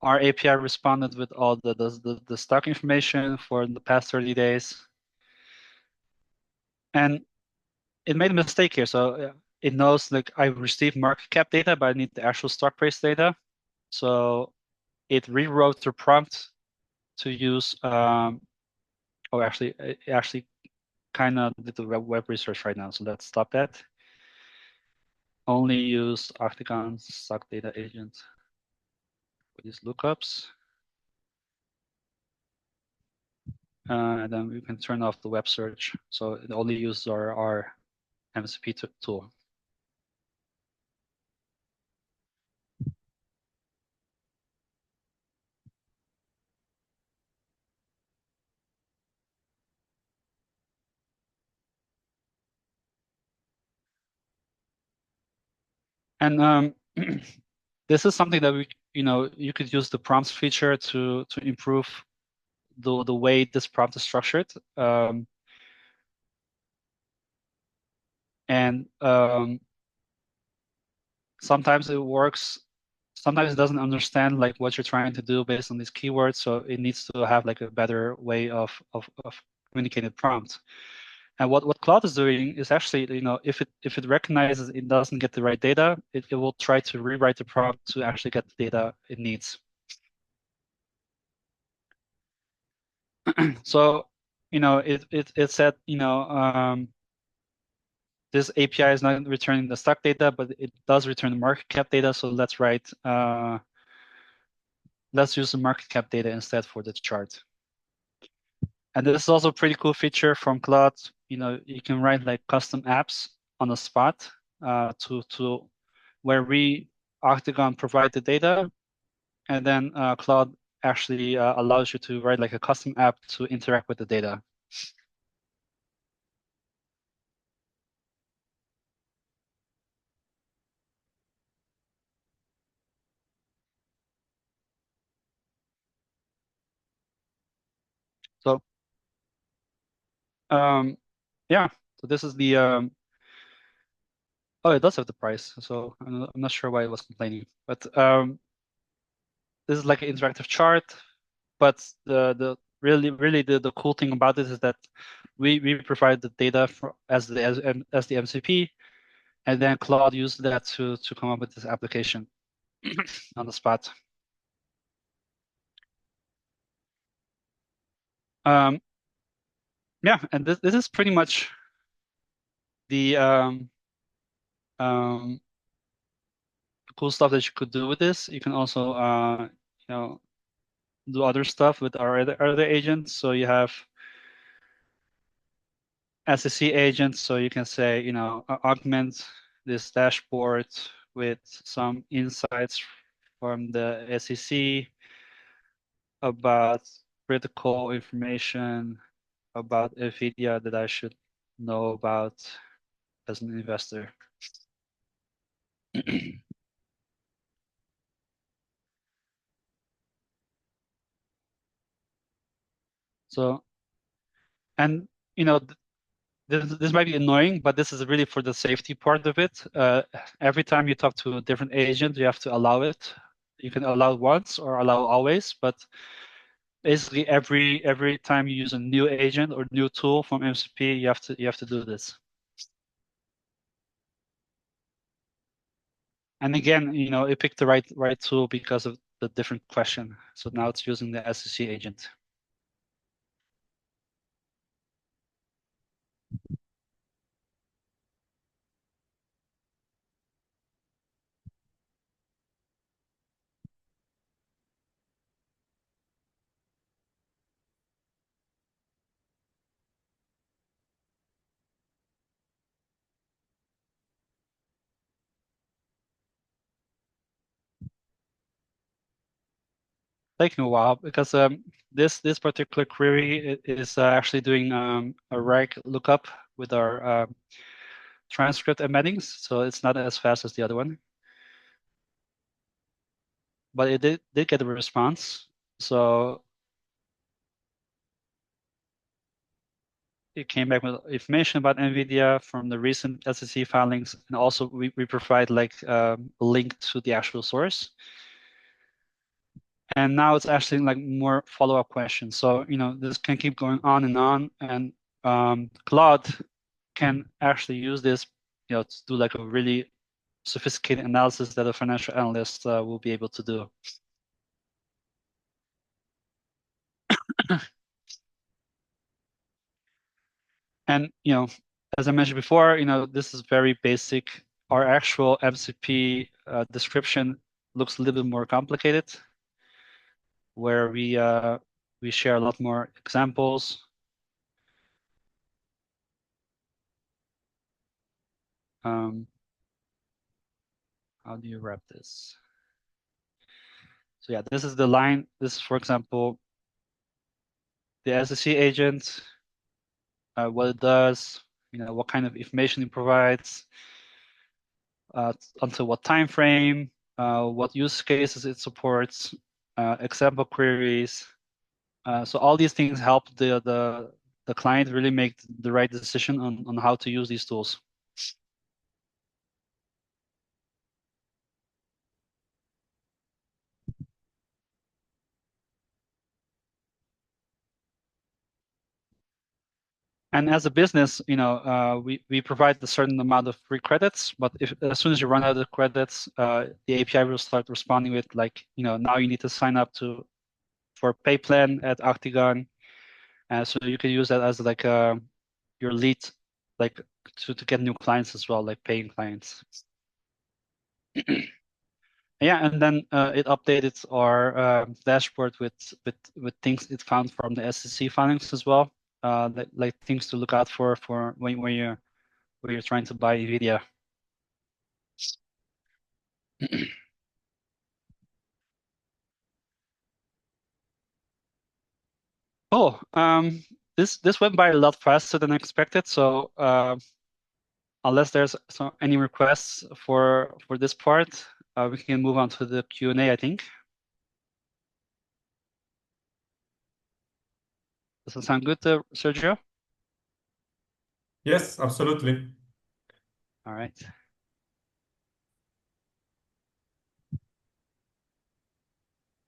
API responded with all the stock information for the past 30 days. And it made a mistake here. So it knows like I received market cap data, but I need the actual stock price data. So it rewrote the prompt to use, it actually kind of did the web research right now. So let's stop that. Only use Octagon stock data agent for these lookups. And then we can turn off the web search. So it only uses our MCP tool. And this is something that you could use the prompts feature to improve the way this prompt is structured. And sometimes it works, sometimes it doesn't understand like what you're trying to do based on these keywords. So it needs to have like a better way of communicating prompt. And what Claude is doing is actually, if it recognizes it doesn't get the right data, it will try to rewrite the prompt to actually get the data it needs. So, it said, this API is not returning the stock data, but it does return the market cap data. So let's use the market cap data instead for the chart. And this is also a pretty cool feature from Claude. You can write like custom apps on the spot to where Octagon provide the data, and then Claude actually allows you to write like a custom app to interact with the data. So um, yeah, so this is the oh, it does have the price. So I'm not sure why it was complaining, but this is like an interactive chart. But the really the cool thing about this is that we provide the data as the MCP, and then Claude used that to come up with this application on the spot. Um, yeah, and this is pretty much the um, cool stuff that you could do with this. You can also do other stuff with our other agents. So you have SEC agents, so you can say, augment this dashboard with some insights from the SEC about critical information about NVIDIA that I should know about as an investor. So, and this might be annoying, but this is really for the safety part of it. Every time you talk to a different agent, you have to allow it. You can allow once or allow always, but basically every time you use a new agent or new tool from MCP, you have to do this. And again, it picked the right tool because of the different question. So now it's using the SCC agent. Taking a while because this particular query is actually doing a reg lookup with our transcript embeddings, so it's not as fast as the other one. But it did get a response. So it came back with information about NVIDIA from the recent SEC filings, and also we provide like a link to the actual source. And now it's actually like more follow-up questions. So, this can keep going on, and Claude can actually use this, to do like a really sophisticated analysis that a financial analyst will be able to do. And, as I mentioned before, this is very basic. Our actual MCP description looks a little bit more complicated, where we share a lot more examples. How do you wrap this? So yeah, this is the line. This is, for example, the SSC agent, what it does, what kind of information it provides, until what time frame, what use cases it supports, example queries. So all these things help the client really make the right decision on how to use these tools. And as a business, we provide a certain amount of free credits, but if as soon as you run out of credits, the API will start responding with like, now you need to sign up for a pay plan at Octagon. So you can use that as like your lead, like to get new clients as well, like paying clients. Yeah, and then it updated our dashboard with things it found from the SEC filings as well, like things to look out for when you're trying to buy NVIDIA. Oh, this went by a lot faster than expected. So unless there's any requests for this part, we can move on to the Q&A, I think. Does that sound good, Sergio? Yes, absolutely. All right.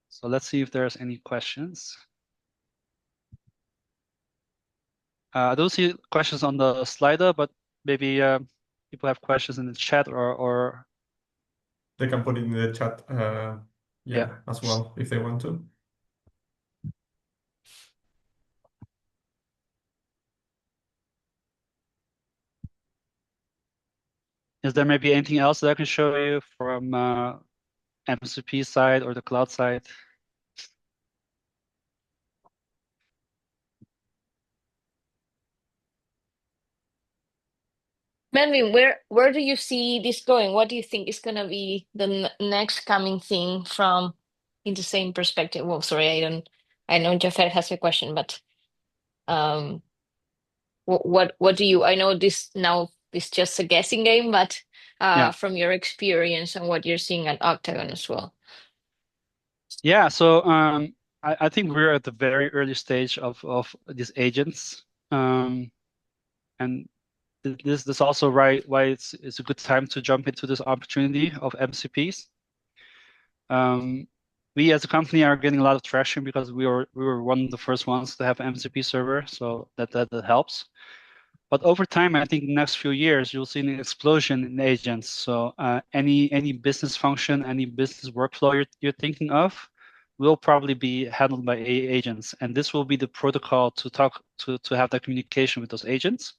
So let's see if there's any questions. I don't see questions on the slider, but maybe people have questions in the chat or They can put it in the chat, yeah. as well if they want to. Is there maybe anything else that I can show you from MCP side or the cloud side? Melvin, where do you see this going? What do you think is gonna be the next coming thing from in the same perspective? Well, sorry, I know Jafet has a question, but um, what do you? I know this now is just a guessing game, but Yeah. from your experience and what you're seeing at Octagon as well. Yeah. So I think we're at the very early stage of these agents, and this also right why it's a good time to jump into this opportunity of MCPs. We as a company are getting a lot of traction because we were one of the first ones to have MCP server, so that helps. But over time, I think in the next few years, you'll see an explosion in agents. So any business function, any business workflow you're thinking of will probably be handled by agents. And this will be the protocol to talk to have that communication with those agents.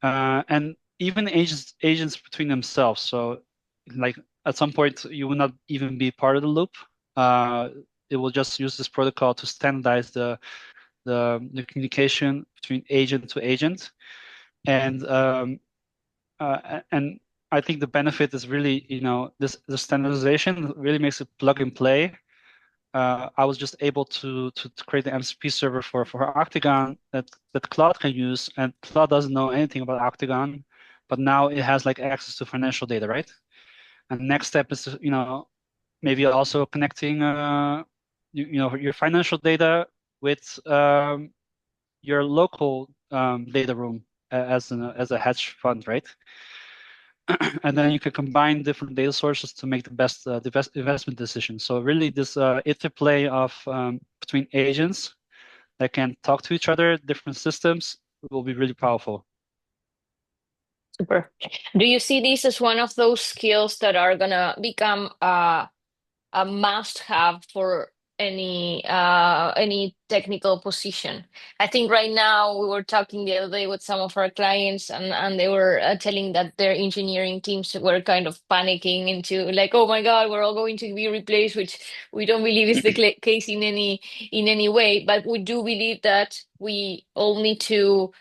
And even agents between themselves. So like at some point, you will not even be part of the loop. It will just use this protocol to standardize the communication between agent to agent. And I think the benefit is really, the standardization really makes it plug and play. I was just able to create the MCP server for Octagon that Claude can use, and Claude doesn't know anything about Octagon, but now it has like access to financial data, right? And next step is, maybe also connecting, your financial data with your local data room as a hedge fund, right? And then you can combine different data sources to make the best investment decisions. So really, this interplay of between agents that can talk to each other, different systems, will be really powerful. Super. Do you see this as one of those skills that are gonna become a must-have for any technical position? I think right now we were talking the other day with some of our clients, and they were telling that their engineering teams were kind of panicking into like, oh my God, we're all going to be replaced, which we don't believe is the case in any way. But we do believe that we all need to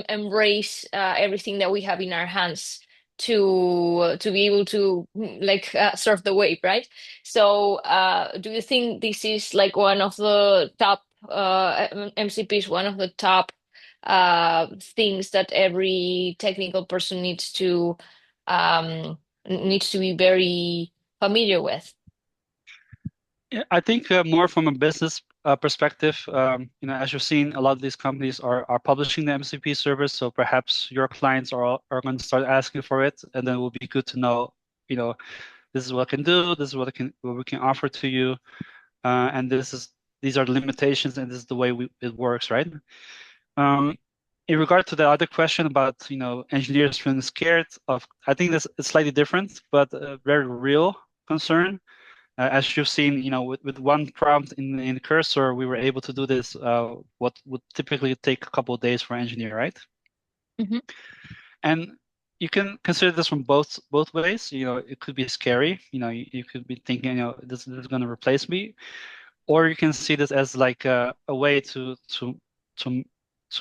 embrace everything that we have in our hands to be able to like surf the wave, right? So do you think this is like one of the top MCP is one of the top things that every technical person needs to be very familiar with? Yeah, I think more from a business perspective, as you've seen, a lot of these companies are publishing the MCP service, so perhaps your clients are going to start asking for it, and then it will be good to know, this is what I can do, this is what we can offer to you, and these are the limitations, and this is the way it works, right? In regard to the other question about engineers feeling scared of, I think this is slightly different, but a very real concern. As you've seen, with one prompt in Cursor, we were able to do this, what would typically take a couple of days for an engineer, right? Mm-hmm. And you can consider this from both ways. It could be scary. You could be thinking, this is going to replace me, or you can see this as like a way to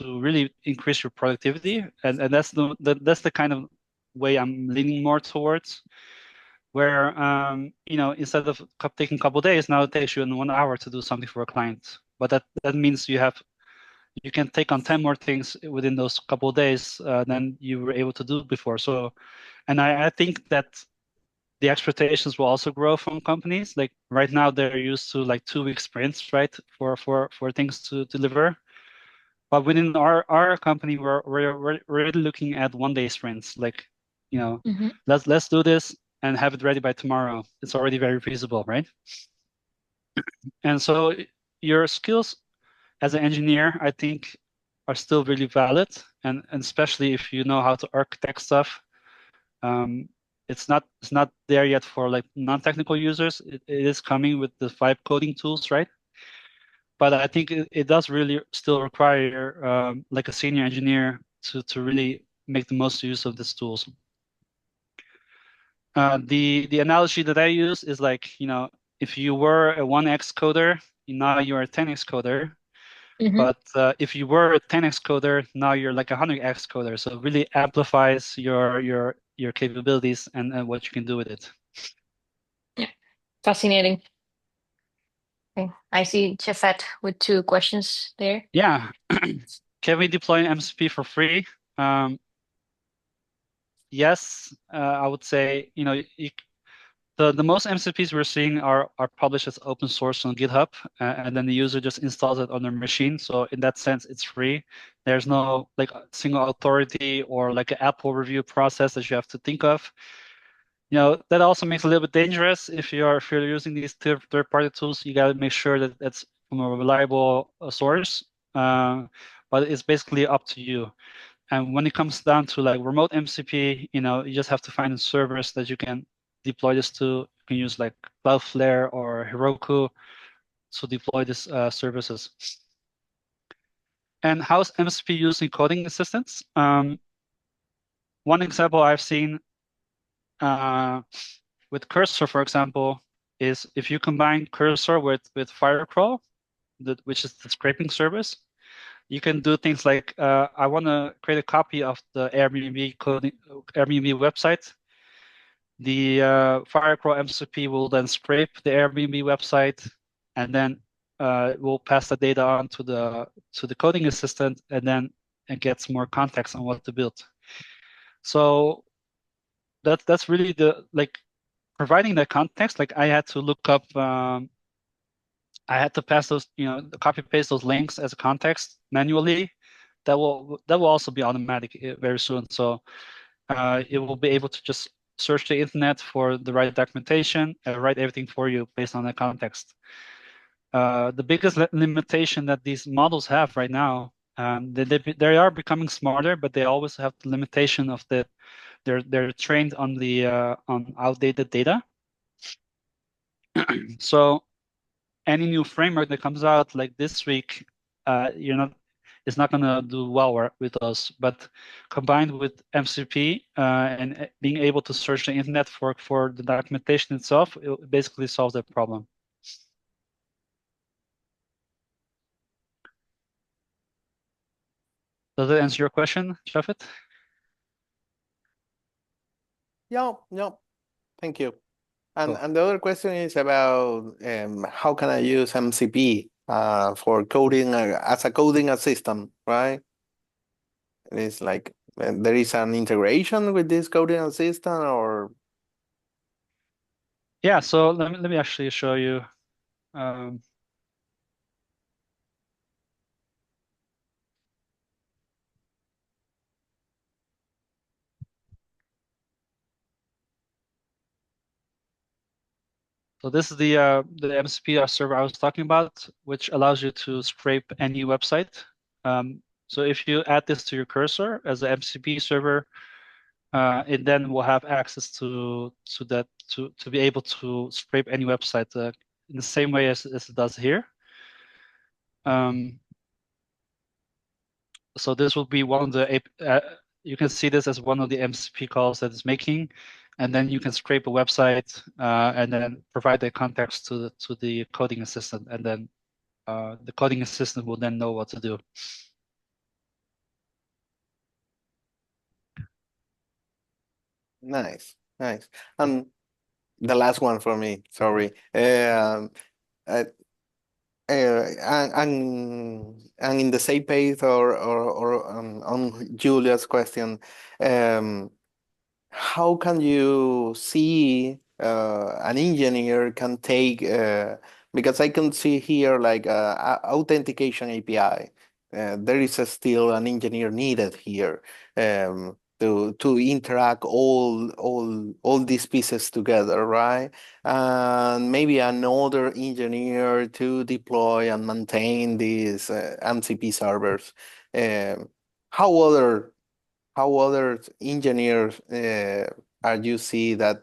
really increase your productivity, and that's the kind of way I'm leaning more towards. Where instead of taking a couple of days, now it takes you in 1 hour to do something for a client. But that means you can take on 10 more things within those couple of days than you were able to do before. So, and I think that the expectations will also grow from companies. Like right now, they're used to like 2-week sprints, right, for things to deliver. But within our company, we're really looking at 1-day sprints. Like, Mm-hmm. let's do this and have it ready by tomorrow. It's already very feasible, right? And so your skills as an engineer, I think, are still really valid, and especially if you know how to architect stuff. It's not there yet for like non-technical users. It is coming with the vibe coding tools, right? But I think it does really still require like a senior engineer to really make the most use of these tools. The analogy that I use is like, if you were a 1x coder, now you're a 10x coder. Mm-hmm. But if you were a 10x coder, now you're like a 100x coder. So it really amplifies your capabilities and what you can do with it. Yeah, fascinating. Okay. I see Jafet with 2 questions there. Yeah. Can we deploy an MCP for free? Yes, I would say, the most MCPs we're seeing are published as open source on GitHub, and then the user just installs it on their machine. So in that sense, it's free. There's no like single authority or like an Apple review process that you have to think of. That also makes it a little bit dangerous if you're using these third-party tools. You got to make sure that that's from a reliable source. but it's basically up to you. And when it comes down to like remote MCP, you just have to find the servers that you can deploy this to. You can use like Cloudflare or Heroku to deploy these services. And how's MCP used in coding assistance? One example I've seen with Cursor, for example, is if you combine Cursor with Firecrawl, which is the scraping service, you can do things like I want to create a copy of the Airbnb website. The Firecrawl MCP will then scrape the Airbnb website, and then we'll pass the data on to the coding assistant, and then it gets more context on what to build. So that's really providing that context. Like I had to look up, I had to pass those, copy paste those links as a context manually. That will also be automatic very soon. So it will be able to just search the internet for the right documentation and write everything for you based on that context. The biggest limitation that these models have right now, they are becoming smarter, but they always have the limitation of they're trained on on outdated data. So any new framework that comes out like this week, it's not gonna do well with us. But combined with MCP and being able to search the internet for the documentation itself, it basically solves that problem. Does that answer your question, Shafit? Yeah, yeah. Thank you. And Cool. and the other question is about how can I use MCP for coding as a coding assistant, right? It's like there is an integration with this coding assistant, or Yeah. So let me actually show you. Um, So this is the MCP server I was talking about, which allows you to scrape any website. So if you add this to your cursor as an MCP server, it then will have access to that to be able to scrape any website in the same way as it does here. So this will be one of the you can see this as one of the MCP calls that it's making, and then you can scrape a website and then provide the context to the coding assistant, and then the coding assistant will then know what to do. nice, nice. And the last one for me, sorry. Uh, and in the same page or on Julia's question, um, how can you see an engineer can take because I can see here like authentication API. There is still an engineer needed here to interact all these pieces together, right? And maybe another engineer to deploy and maintain these MCP servers. Um, how other engineers are you see that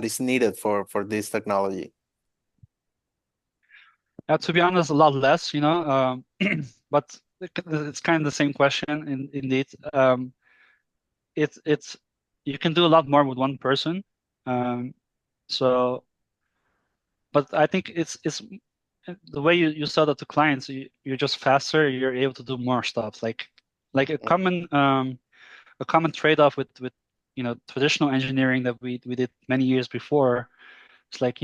is needed for this technology? To be honest, a lot less, but it's kind of the same question indeed. It's you can do a lot more with one person. Um, so, but I think it's the way you sell that to clients. You're just faster. You're able to do more stuff. Like a common trade-off with traditional engineering that we did many years before. It's like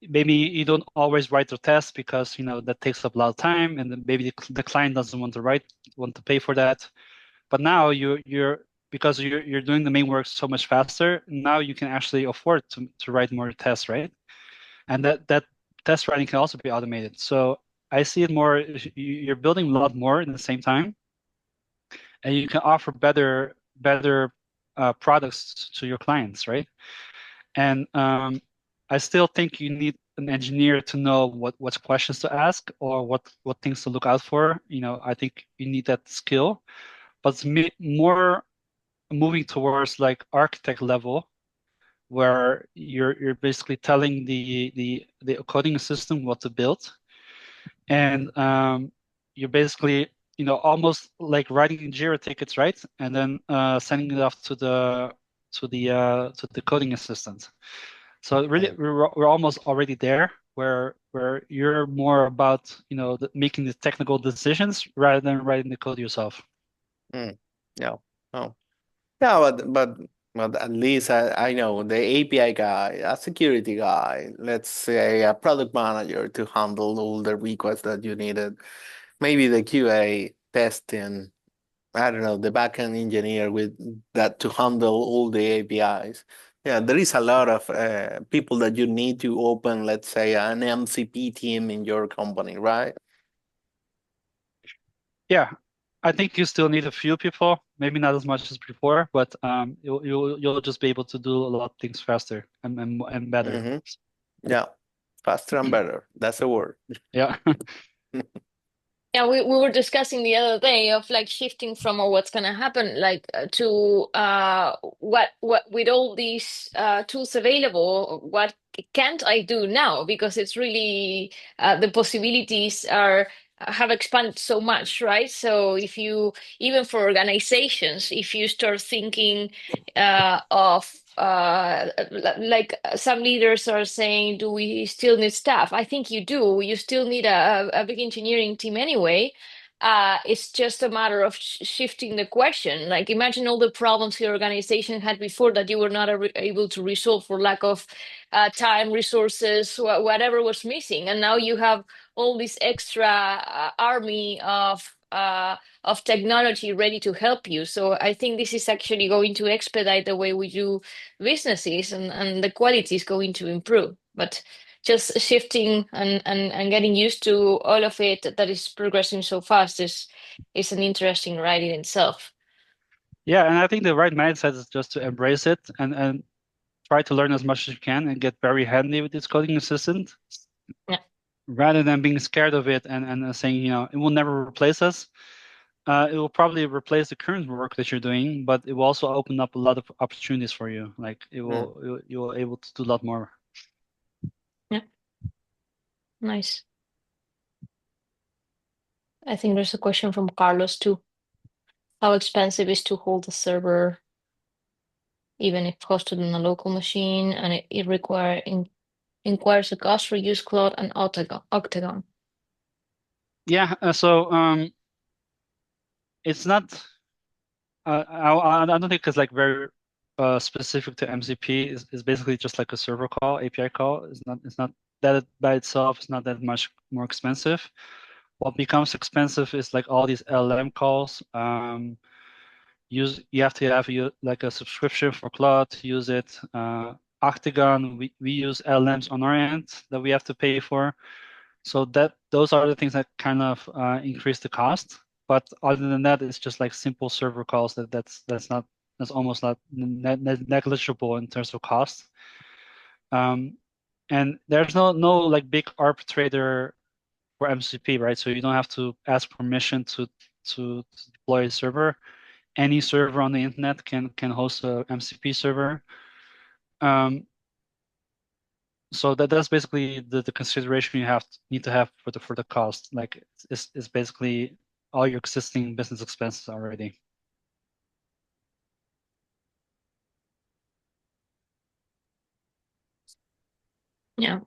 maybe you don't always write the test because that takes up a lot of time, and then maybe the client doesn't want to pay for that. But now because you're doing the main work so much faster. Now you can actually afford to write more tests, right? And that test writing can also be automated. So I see it more. You're building a lot more in the same time, and you can offer better products to your clients, right? And I still think you need an engineer to know what questions to ask or what things to look out for. I think you need that skill, but it's more moving towards like architect level, where you're basically telling the coding system what to build, and you're basically almost like writing Jira tickets, right? And then sending it off to the coding assistant. So really, Right. we're almost already there, where you're more about making the technical decisions rather than writing the code yourself. Mm. Yeah. Oh. Yeah, but at least I know the API guy, a security guy, let's say a product manager to handle all the requests that you needed. Maybe the QA testing, I don't know, the backend engineer with that to handle all the APIs. Yeah, there is a lot of people that you need to open, let's say, an MCP team in your company, right? Yeah, I think you still need a few people, maybe not as much as before, but you'll just be able to do a lot of things faster and better. Mm-hmm. Yeah, faster and better. That's the word. Yeah. Yeah, we were discussing the other day of like shifting from what's gonna happen like to what with all these tools available, what can't I do now? Because it's really the possibilities are have expanded so much, right? So if you even for organizations, if you start thinking of like some leaders are saying, do we still need staff? I think you do. You still need a big engineering team anyway. It's just a matter of shifting the question. Like, imagine all the problems your organization had before that you were not able to resolve for lack of time, resources, whatever was missing, and now you have all this extra army of technology ready to help you. So I think this is actually going to expedite the way we do businesses, and the quality is going to improve. But just shifting and getting used to all of it that is progressing so fast is an interesting ride in itself. Yeah, and I think the right mindset is just to embrace it and try to learn as much as you can and get very handy with this coding assistant, Yeah. rather than being scared of it and saying, it will never replace us. It will probably replace the current work that you're doing, but it will also open up a lot of opportunities for you. Like you will able to do a lot more. Yeah. Nice. I think there's a question from Carlos too. How expensive is to hold a server, even if hosted on a local machine, and it requires a cost for use Claude and Octagon. Yeah, so it's not. I don't think it's like very specific to MCP. It's basically just like a server call, API call. It's not that by itself. It's not that much more expensive. What becomes expensive is like all these LLM calls. You have to have like a subscription for Claude to use it. Octagon, we use LLMs on our end that we have to pay for. So those are the things that kind of increase the cost. But other than that, it's just like simple server calls that's almost not negligible in terms of cost. And there's no like big arbitrator for MCP, right? So you don't have to ask permission to deploy a server. Any server on the internet can host a MCP server. So that's basically the consideration you need to have for the cost. Like it's basically all your existing business expenses already. Yeah.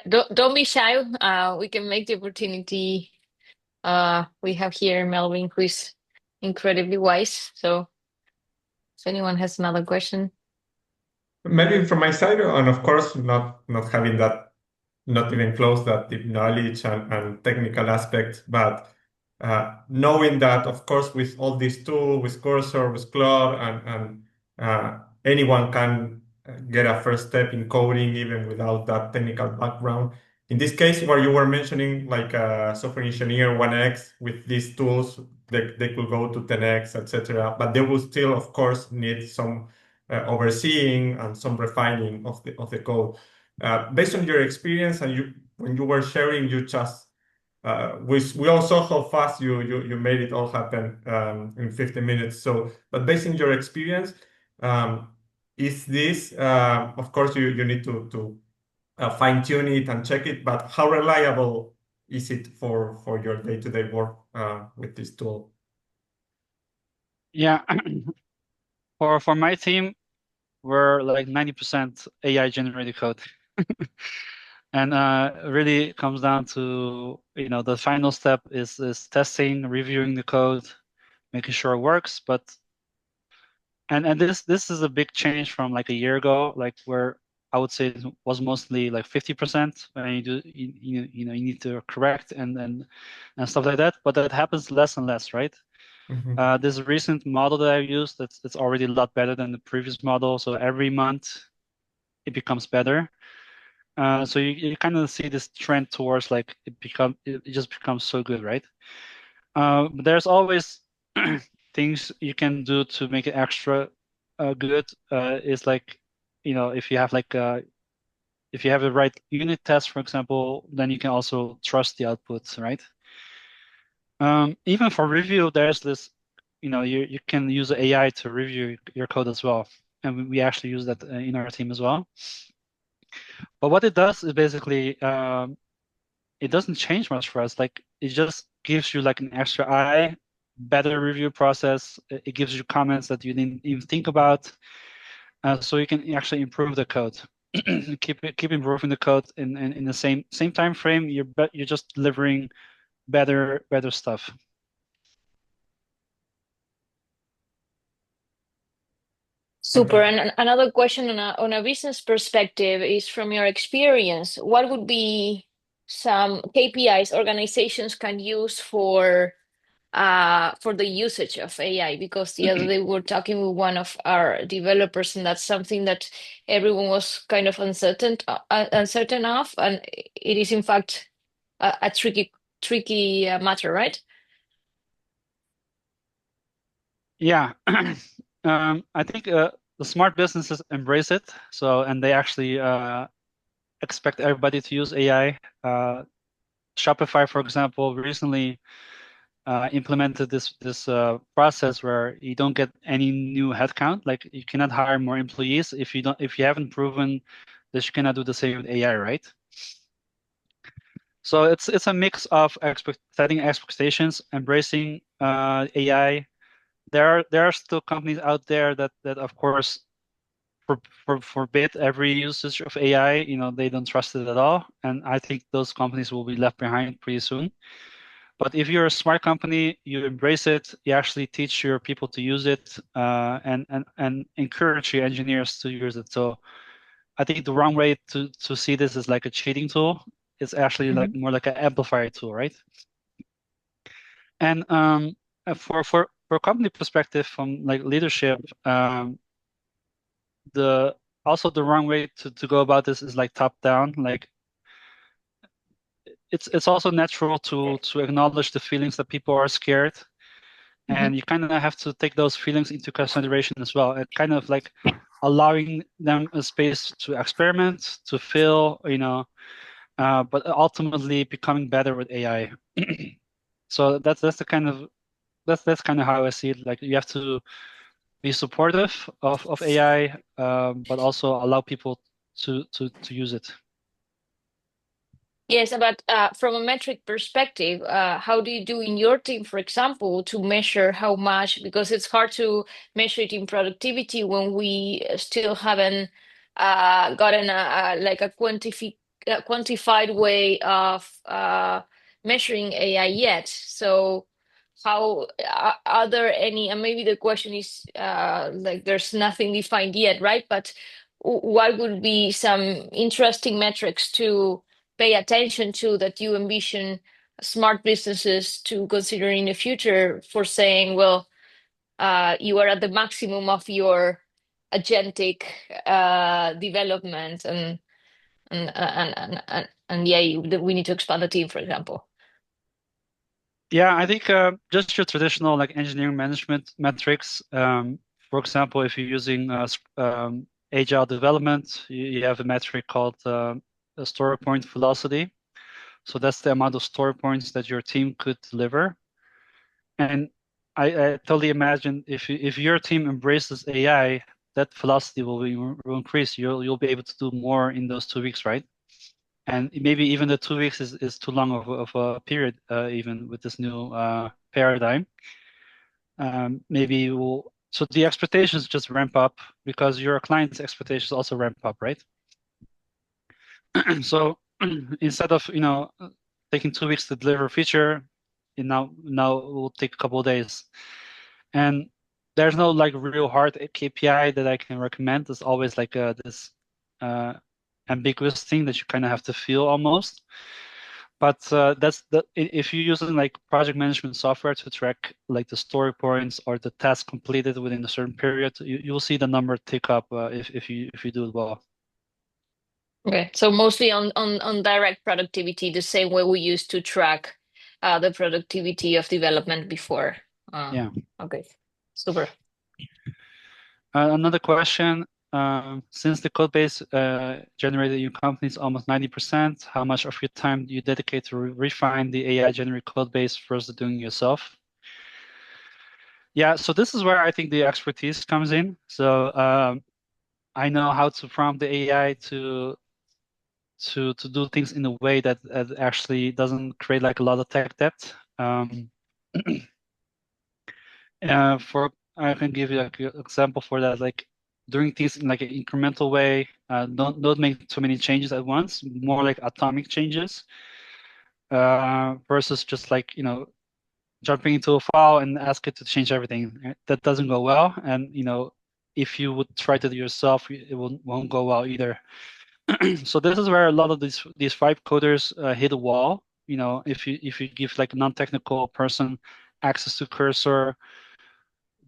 Don't be shy. We can make the opportunity. We have here Melvin, who is incredibly wise. So if anyone has another question. Maybe from my side, and of course, not having that, not even close that deep knowledge and technical aspects, but knowing that, of course, with all these tools, with Cursor, with Claude, and anyone can get a first step in coding even without that technical background. In this case, where you were mentioning like a software engineer 1x with these tools, they could go to 10x, etc. But they will still, of course, need some overseeing and some refining of the code. based on your experience and when you were sharing, you just we all saw how fast you made it all happen in 15 minutes. So, but based on your experience, is this of course you need to fine tune it and check it, but how reliable is it for your day-to-day work with this tool? Yeah, for my team, we're like 90% AI generated code. And really comes down to, the final step is testing, reviewing the code, making sure it works. And this is a big change from like a year ago, like where I would say it was mostly like 50% when you need to correct and stuff like that. But that happens less and less, right? This recent model that I've used, it's already a lot better than the previous model. So every month it becomes better. So you kind of see this trend towards like it just becomes so good, right? But there's always things you can do to make it extra good. Is like, if you have if you have the right unit test, for example, then you can also trust the outputs, right? Even for review, there's this, you can use AI to review your code as well, and we actually use that in our team as well. But what it does is basically it doesn't change much for us. Like it just gives you like an extra eye, better review process. It gives you comments that you didn't even think about, so you can actually improve the code. Keep improving the code in the same time frame. You're just delivering better stuff. Super. And another question on a business perspective is, from your experience, what would be some KPIs organizations can use for the usage of AI? Because the other day we were talking with one of our developers, and that's something that everyone was kind of uncertain of, and it is in fact a tricky matter, right? Yeah. I think the smart businesses embrace it. So, and they actually expect everybody to use AI. Shopify, for example, recently implemented this process where you don't get any new headcount. Like you cannot hire more employees if you haven't proven that you cannot do the same with AI, right? So it's a mix of setting expectations, embracing AI. There are still companies out there that of course forbid every usage of AI. They don't trust it at all, and I think those companies will be left behind pretty soon. But if you're a smart company, you embrace it. You actually teach your people to use it, and encourage your engineers to use it. So I think the wrong way to see this is like a cheating tool. It's actually like more like an amplifier tool, right? And for a company perspective, from like leadership, the wrong way to go about this is like top down. Like it's also natural to acknowledge the feelings that people are scared, and you kind of have to take those feelings into consideration as well, and kind of like allowing them a space to experiment, to feel, but ultimately becoming better with AI. So that's kind of how I see it. Like you have to be supportive of AI, but also allow people to use it. Yes, but from a metric perspective, how do you do in your team, for example, to measure how much? Because it's hard to measure it in productivity when we still haven't gotten like a quantified way of measuring AI yet. So, how are there any? And maybe the question is like there's nothing defined yet, right? But what would be some interesting metrics to pay attention to that you envision smart businesses to consider in the future, for saying, well, you are at the maximum of your agentic development, and yeah, we need to expand the team, for example. Yeah, I think just your traditional like engineering management metrics. For example, if you're using agile development, you have a metric called a story point velocity. So that's the amount of story points that your team could deliver. And I totally imagine if your team embraces AI, that velocity will increase. You'll be able to do more in those 2 weeks, right? And maybe even the 2 weeks is too long of a period, even with this new paradigm. Maybe so the expectations just ramp up because your client's expectations also ramp up, right? So instead of taking 2 weeks to deliver a feature, now it will take a couple of days. And there's no like real hard KPI that I can recommend. There's always like this ambiguous thing that you kind of have to feel almost. But if you're using like project management software to track like the story points or the task completed within a certain period, you'll see the number tick up if you do it well. Okay, so mostly on direct productivity, the same way we used to track the productivity of development before. Yeah. Okay, super. Another question. Since the code base generated in your company is almost 90%, how much of your time do you dedicate to refine the AI generated code base versus doing it yourself? Yeah, so this is where I think the expertise comes in. So I know how to prompt the AI to do things in a way that actually doesn't create like a lot of tech debt. I can give you like an example for that, like doing things in like an incremental way. Don't make too many changes at once, more like atomic changes, versus just like jumping into a file and ask it to change everything. That doesn't go well, and if you would try to do it yourself, it won't go well either. So this is where a lot of these vibe coders hit a wall. If you give like a non-technical person access to Cursor,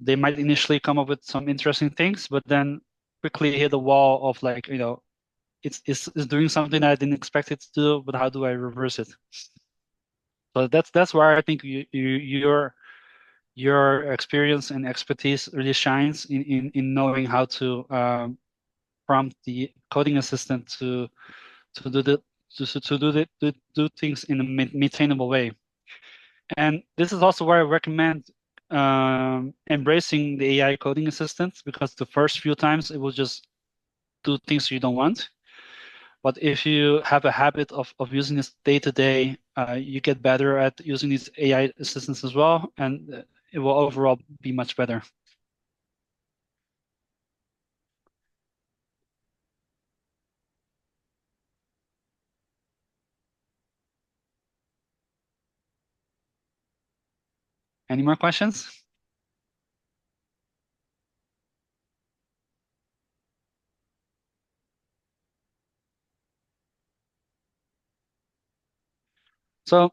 they might initially come up with some interesting things, but then quickly hit a wall of like, it's doing something I didn't expect it to do, but how do I reverse it? So that's where I think your experience and expertise really shines in knowing how to prompt the coding assistant to do do things in a maintainable way. And this is also where I recommend embracing the AI coding assistant, because the first few times it will just do things you don't want. But if you have a habit of using this day to day, you get better at using these AI assistants as well, and it will overall be much better. Any more questions? So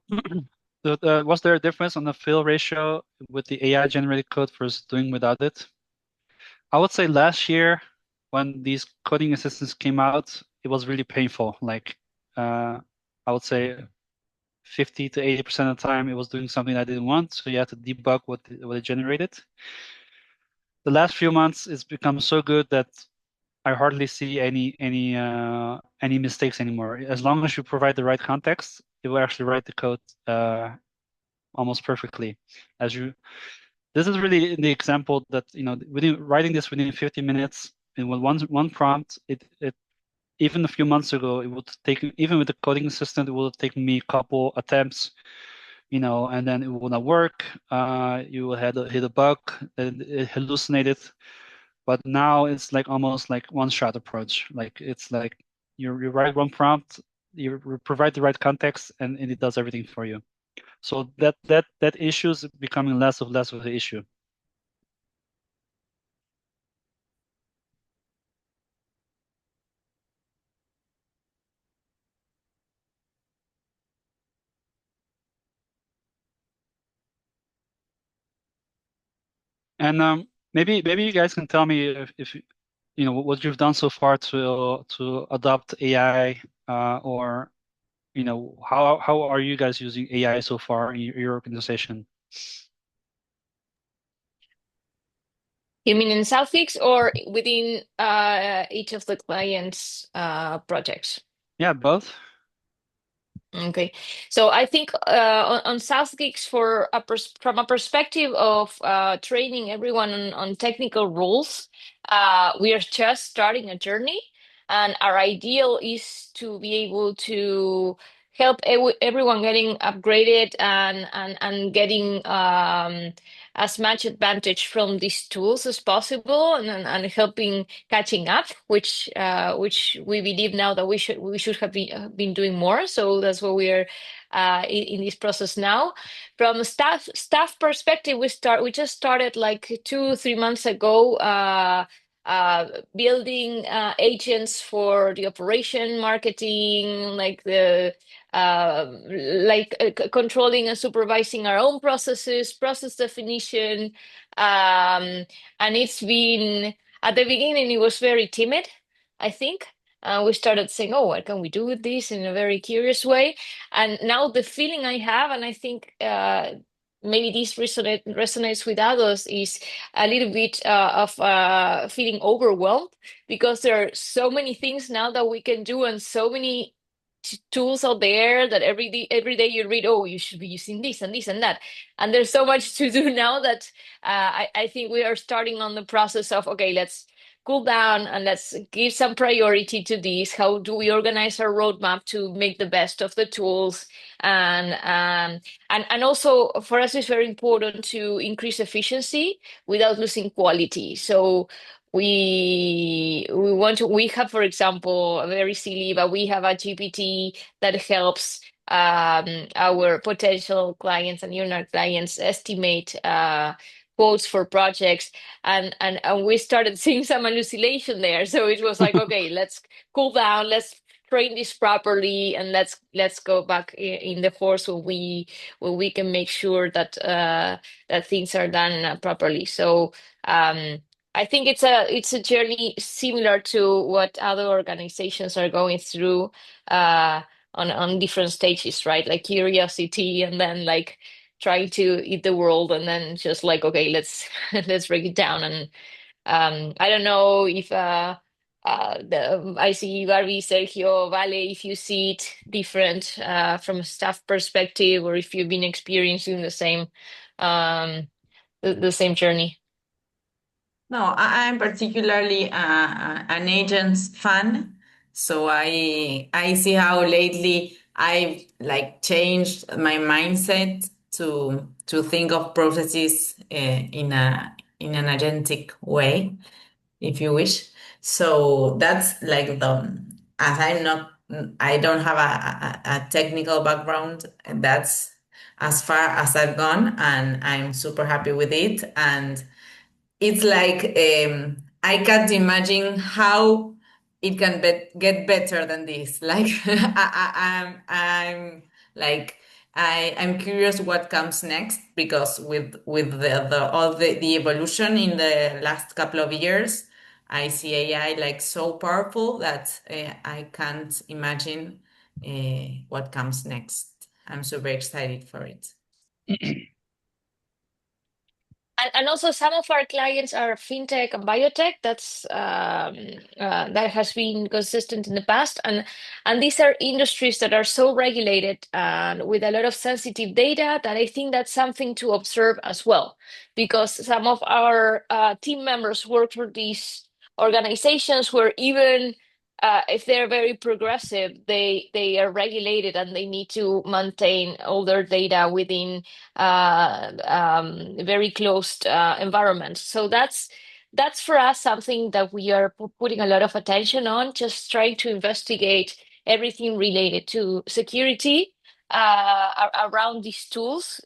was there a difference on the fill ratio with the AI generated code versus doing without it? I would say last year when these coding assistants came out, it was really painful. Like I would say 50 to 80% of the time it was doing something I didn't want, so you had to debug what it generated. The last few months it's become so good that I hardly see any mistakes anymore. As long as you provide the right context, it will actually write the code almost perfectly. This is really the example that writing this within 50 minutes in one prompt. It even a few months ago, it would take, even with the coding assistant, it would have taken me a couple attempts, and then it would not work. You will hit a bug, and it hallucinated. But now it's like almost like one-shot approach. Like it's like you write one prompt, you provide the right context, and it does everything for you. So that issue is becoming less of the issue. And maybe you guys can tell me if what you've done so far to adopt AI, or how are you guys using AI so far in your organization? You mean in South Geeks or within each of the clients' projects? Yeah, both. Okay, so I think on South Geeks, from a perspective of training everyone on technical rules, we are just starting a journey, and our ideal is to be able to help everyone getting upgraded and getting as much advantage from these tools as possible, and helping catching up, which we believe now that we should have been doing more. So that's what we are in this process now. From a staff perspective, we just started like 2-3 months ago. Building agents for the operation, marketing, like the controlling and supervising our own processes, process definition, and it's been at the beginning it was very timid, I think. We started saying, "Oh, what can we do with this?" in a very curious way, and now the feeling I have, and I think maybe this resonates with others, is a little bit of feeling overwhelmed because there are so many things now that we can do and so many tools out there that every day you read, oh, you should be using this and this and that, and there's so much to do now that I think we are starting on the process of, okay, let's cool down and let's give some priority to this. How do we organize our roadmap to make the best of the tools? And also for us, it's very important to increase efficiency without losing quality. So we have, for example, very silly, but we have a GPT that helps our potential clients and your clients estimate quotes for projects, and we started seeing some hallucination there. So it was like, okay, let's cool down, let's train this properly, and let's go back in the force where we can make sure that that things are done properly. So I think it's a journey similar to what other organizations are going through on different stages, right? Like curiosity, and then like trying to eat the world, and then just like, okay, let's let's break it down. And I don't know if I see Barbie, Sergio, Vale, if you see it different from a staff perspective, or if you've been experiencing um, the same journey. No, I'm particularly an agents fan. So I see how lately I've like changed my mindset to think of processes in an agentic way, if you wish. So that's like as I don't have a technical background, and that's as far as I've gone, and I'm super happy with it. And it's like I can't imagine how it can get better than this. Like I'm like I'm curious what comes next, because with the all the evolution in the last couple of years, I see AI like so powerful that I can't imagine what comes next. I'm super excited for it. And also some of our clients are fintech and biotech. That has been consistent in the past, and these are industries that are so regulated and with a lot of sensitive data that I think that's something to observe as well, because some of our team members work for these organizations where even if they're very progressive, they are regulated and they need to maintain all their data within very closed environments. So that's for us something that we are putting a lot of attention on, just trying to investigate everything related to security around these tools,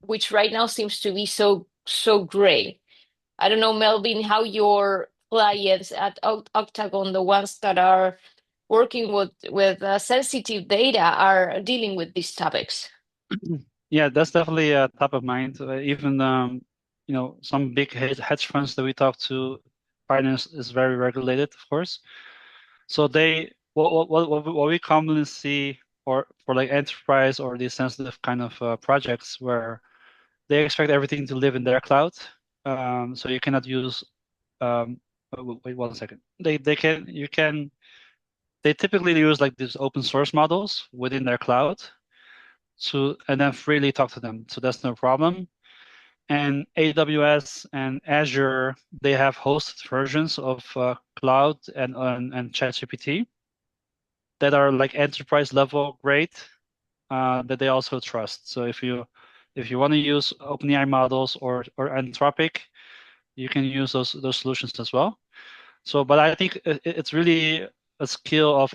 which right now seems to be so gray. I don't know, Melvin, how your clients at Octagon, the ones that are working with sensitive data, are dealing with these topics. Yeah, that's definitely top of mind. Even some big hedge funds that we talk to, finance is very regulated, of course. So what we commonly see for like enterprise or these sensitive kind of projects where they expect everything to live in their cloud, So you cannot use. Wait 1 second. They typically use like these open source models within their cloud and then freely talk to them. So that's no problem. And AWS and Azure, they have hosted versions of Cloud and ChatGPT that are like enterprise level grade that they also trust. So if you want to use OpenAI models or Anthropic, you can use those solutions as well. So, but I think it's really a skill of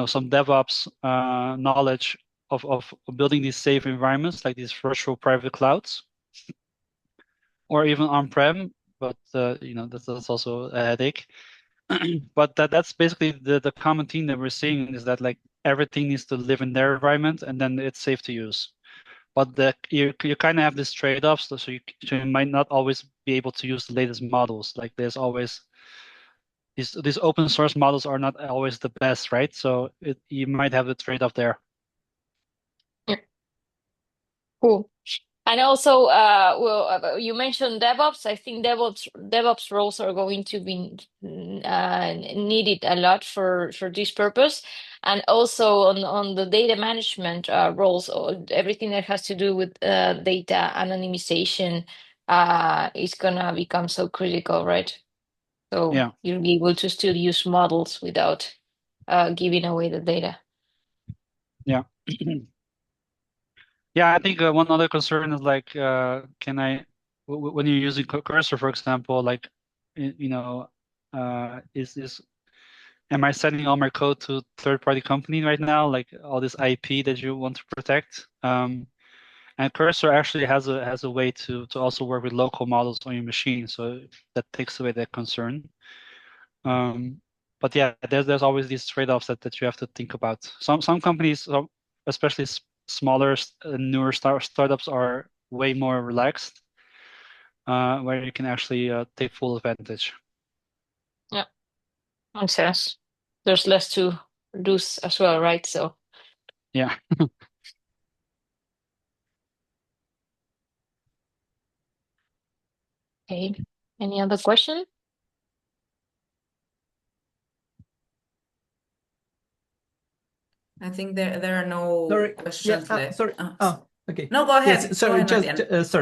some DevOps knowledge of building these safe environments like these virtual private clouds or even on-prem. But that's also a headache. But that's basically the common theme that we're seeing is that like everything needs to live in their environment and then it's safe to use. But you kind of have this trade-offs, so you might not always be able to use the latest models. Like there's always these open source models are not always the best, right? So you might have the trade-off there. Yeah. Cool. And also, you mentioned DevOps. I think DevOps roles are going to be needed a lot for this purpose, and also on the data management roles, or everything that has to do with data anonymization is gonna become so critical, right? So Yeah. you'll be able to still use models without giving away the data. Yeah. Yeah, I think one other concern is like, can when you're using Cursor, for example, like, am I sending all my code to third-party company right now? Like all this IP that you want to protect. And Cursor actually has a way to also work with local models on your machine, so that takes away that concern. But yeah, there's always these trade-offs that you have to think about. Some companies, especially smaller, newer startups, are way more relaxed, where you can actually take full advantage. Yeah, makes sense. There's less to lose as well, right? So Yeah. okay. Any other question? I think there are no questions left. Sorry. Okay. No, go ahead. Yes, sorry.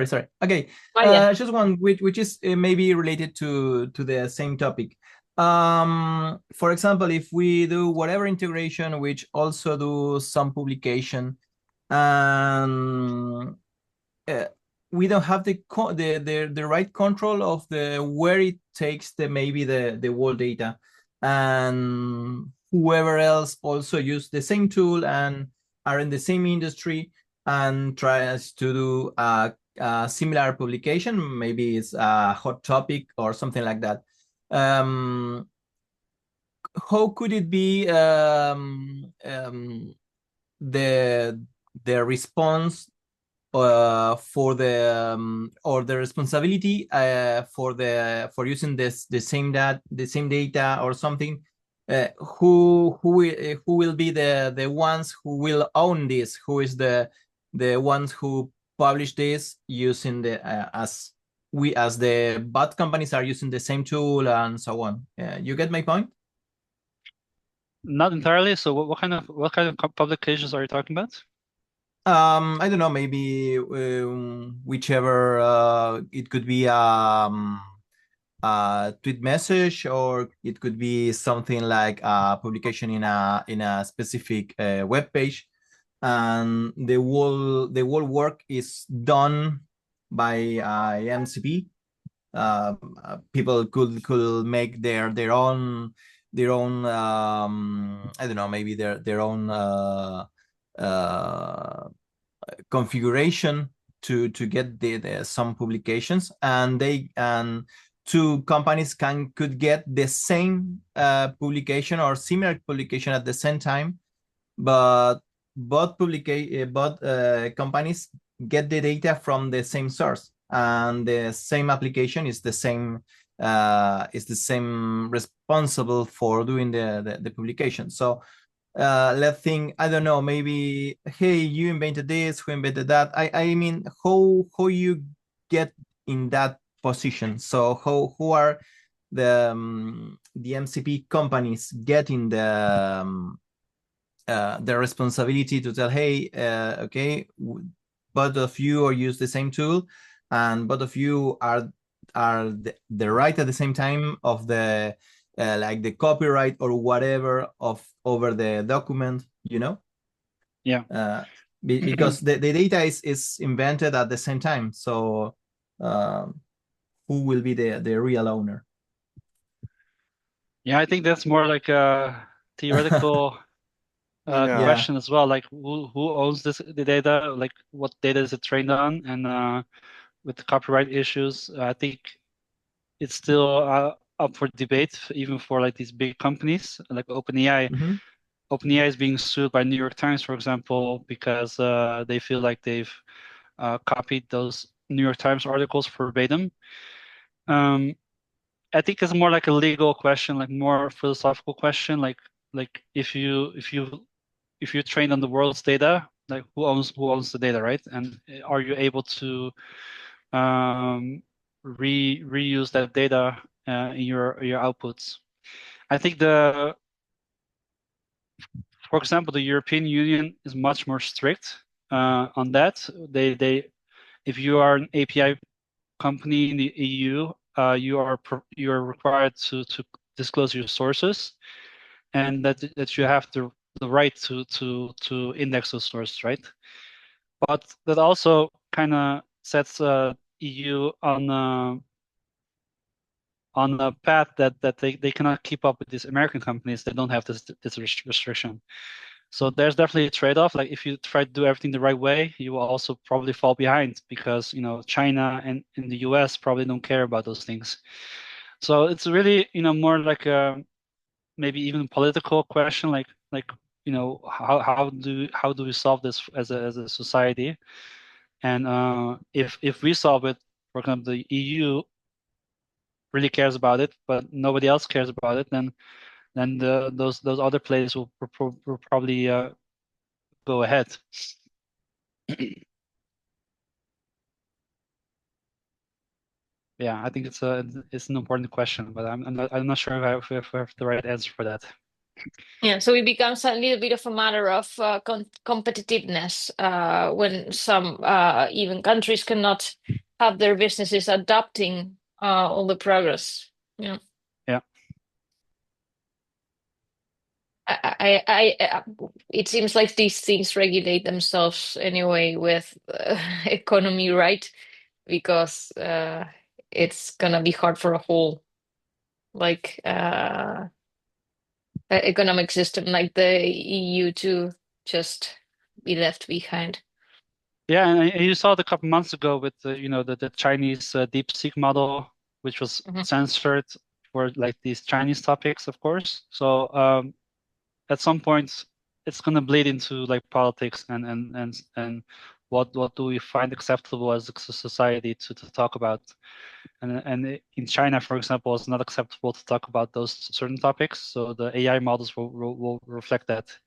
Sorry. Okay. Yeah. Just one which is maybe related to the same topic. For example, if we do whatever integration, which also do some publication, we don't have the right control of where it takes maybe the whole data, and whoever else also use the same tool and are in the same industry and tries to do a similar publication, maybe it's a hot topic or something like that. How could it be the response for the or the responsibility for using the same data or something? Who will be the ones who will own this? Who is the ones who publish this using as the bot companies are using the same tool and so on? You get my point? Not entirely. So what kind of publications are you talking about? I don't know, maybe whichever, it could be a tweet message, or it could be something like a publication in a specific web page, and the whole work is done by MCP. People could make their own I don't know, maybe their own configuration to get some publications, and two companies could get the same publication or similar publication at the same time, but both companies get the data from the same source, and the same application is the same responsible for doing the publication. So let's think, I don't know, maybe, hey, you invented this, who invented that? I mean, how you get in that position. So who are the MCP companies getting the responsibility to tell, hey, okay, both of you are use the same tool, and both of you are the right at the same time of the like the copyright or whatever of over the document, you know? Yeah. Because the data is invented at the same time. So who will be the real owner? Yeah, I think that's more like a theoretical Yeah. question as well. Like who owns the data? Like what data is it trained on? And with the copyright issues, I think it's still up for debate, even for like these big companies like OpenAI. Mhm. OpenAI is being sued by New York Times, for example, because they feel like they've copied those New York Times articles verbatim. I think it's more like a legal question, like more philosophical question, like if you train on the world's data, like who owns the data, right? And are you able to reuse that data in your outputs? I think for example, the European Union is much more strict on that. They if you are an API company in the EU, you are required to disclose your sources, and that you have the right to index those sources, right? But that also kind of sets EU on a path that they cannot keep up with these American companies that don't have this restriction. So there's definitely a trade-off. Like if you try to do everything the right way, you will also probably fall behind because China and in the US probably don't care about those things. So it's really more like a maybe even political question, like how do we solve this as a society? And if we solve it, for example, the EU really cares about it, but nobody else cares about it, then those other players will probably go ahead. Yeah, I think it's an important question, but I'm not sure if I have the right answer for that. Yeah, so it becomes a little bit of a matter of competitiveness when some even countries cannot have their businesses adopting all the progress. Yeah. Yeah. It seems like these things regulate themselves anyway with economy, right? Because it's gonna be hard for a whole like economic system like the EU to just be left behind. Yeah, and you saw it a couple months ago with the Chinese DeepSeek model, which was censored for like these Chinese topics, of course. So at some point, it's gonna bleed into like politics and what do we find acceptable as a society to talk about. And in China, for example, it's not acceptable to talk about those certain topics. So the AI models will reflect that.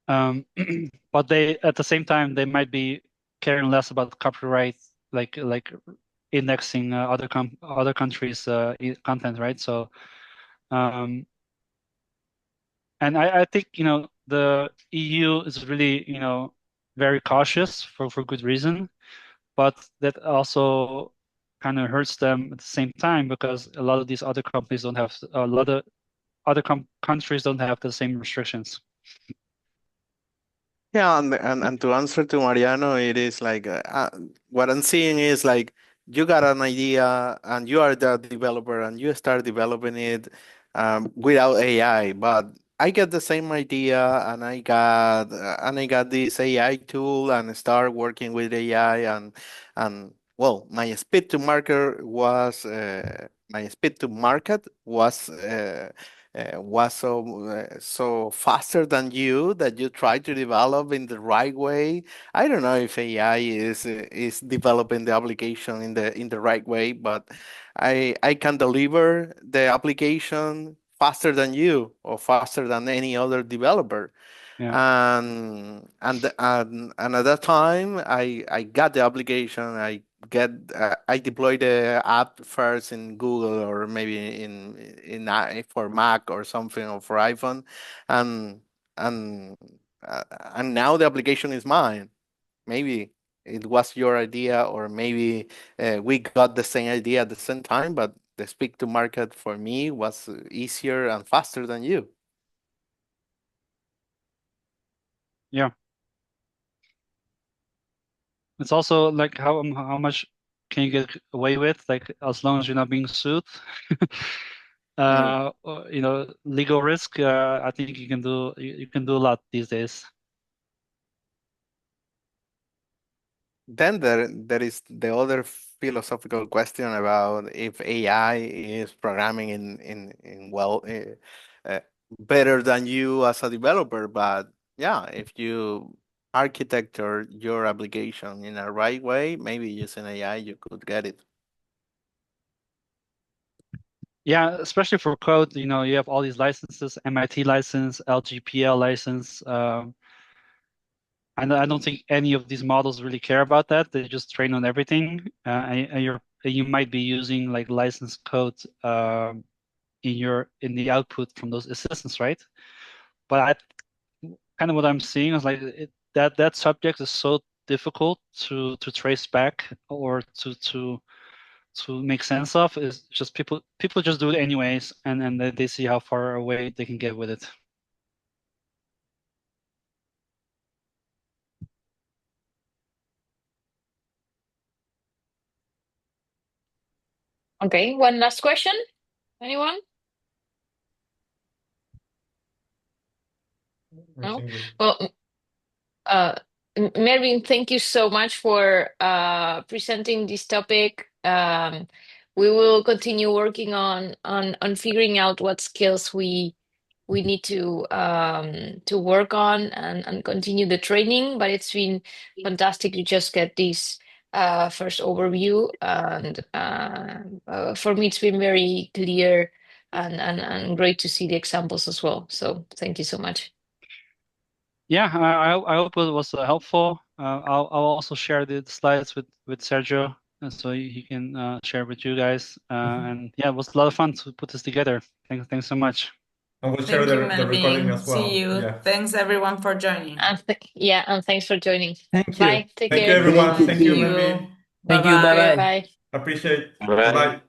But they at the same time they might be caring less about copyright, like indexing other countries' content, right? So, and I think the EU is really very cautious for good reason, but that also kind of hurts them at the same time because a lot of these other companies don't have a lot of other countries don't have the same restrictions. Yeah, and to answer to Mariano, it is like what I'm seeing is like you got an idea and you are the developer and you start developing it without AI, but I get the same idea and I got this AI tool and start working with AI and well, my speed to market was so faster than you that you try to develop in the right way. I don't know if AI is developing the application in the right way, but I can deliver the application faster than you or faster than any other developer. Yeah. And at that time I got the application, I deploy the app first in Google or maybe for Mac or something or for iPhone, and and and now the application is mine. Maybe it was your idea, or maybe we got the same idea at the same time, but the speak to market for me was easier and faster than you. Yeah. It's also like how much can you get away with, like as long as you're not being sued. Legal risk. I think you can do a lot these days. Then there is the other philosophical question about if AI is programming better than you as a developer. But yeah, if you architecture your application in a right way, maybe using AI you could get it. Yeah, especially for code, you have all these licenses, MIT license, LGPL license. And I don't think any of these models really care about that. They just train on everything, and you might be using like licensed code in the output from those assistants, right? But kind of what I'm seeing is like that subject is so difficult to trace back or to make sense of. Is just people just do it anyways, and they see how far away they can get with it. Okay, one last question. Anyone? No? Well, Melvin, thank you so much for presenting this topic. We will continue working on figuring out what skills we need to work on and continue the training. But it's been fantastic to just get this first overview, and for me, it's been very clear and great to see the examples as well. So thank you so much. Yeah, I hope it was helpful. I'll also share the slides with Sergio, so he can share with you guys. And yeah, it was a lot of fun to put this together. Thanks so much. And we'll share Thank you, the recording Melvin. as well. See you. Yeah. Thanks everyone for joining. And thanks for joining. Thank you. Bye. Take Thank you, care. everyone. Thank you. Thank you, Thank you. Melvin. Thank you. Bye-bye. Bye-bye. Bye. Appreciate. Bye. Bye-bye.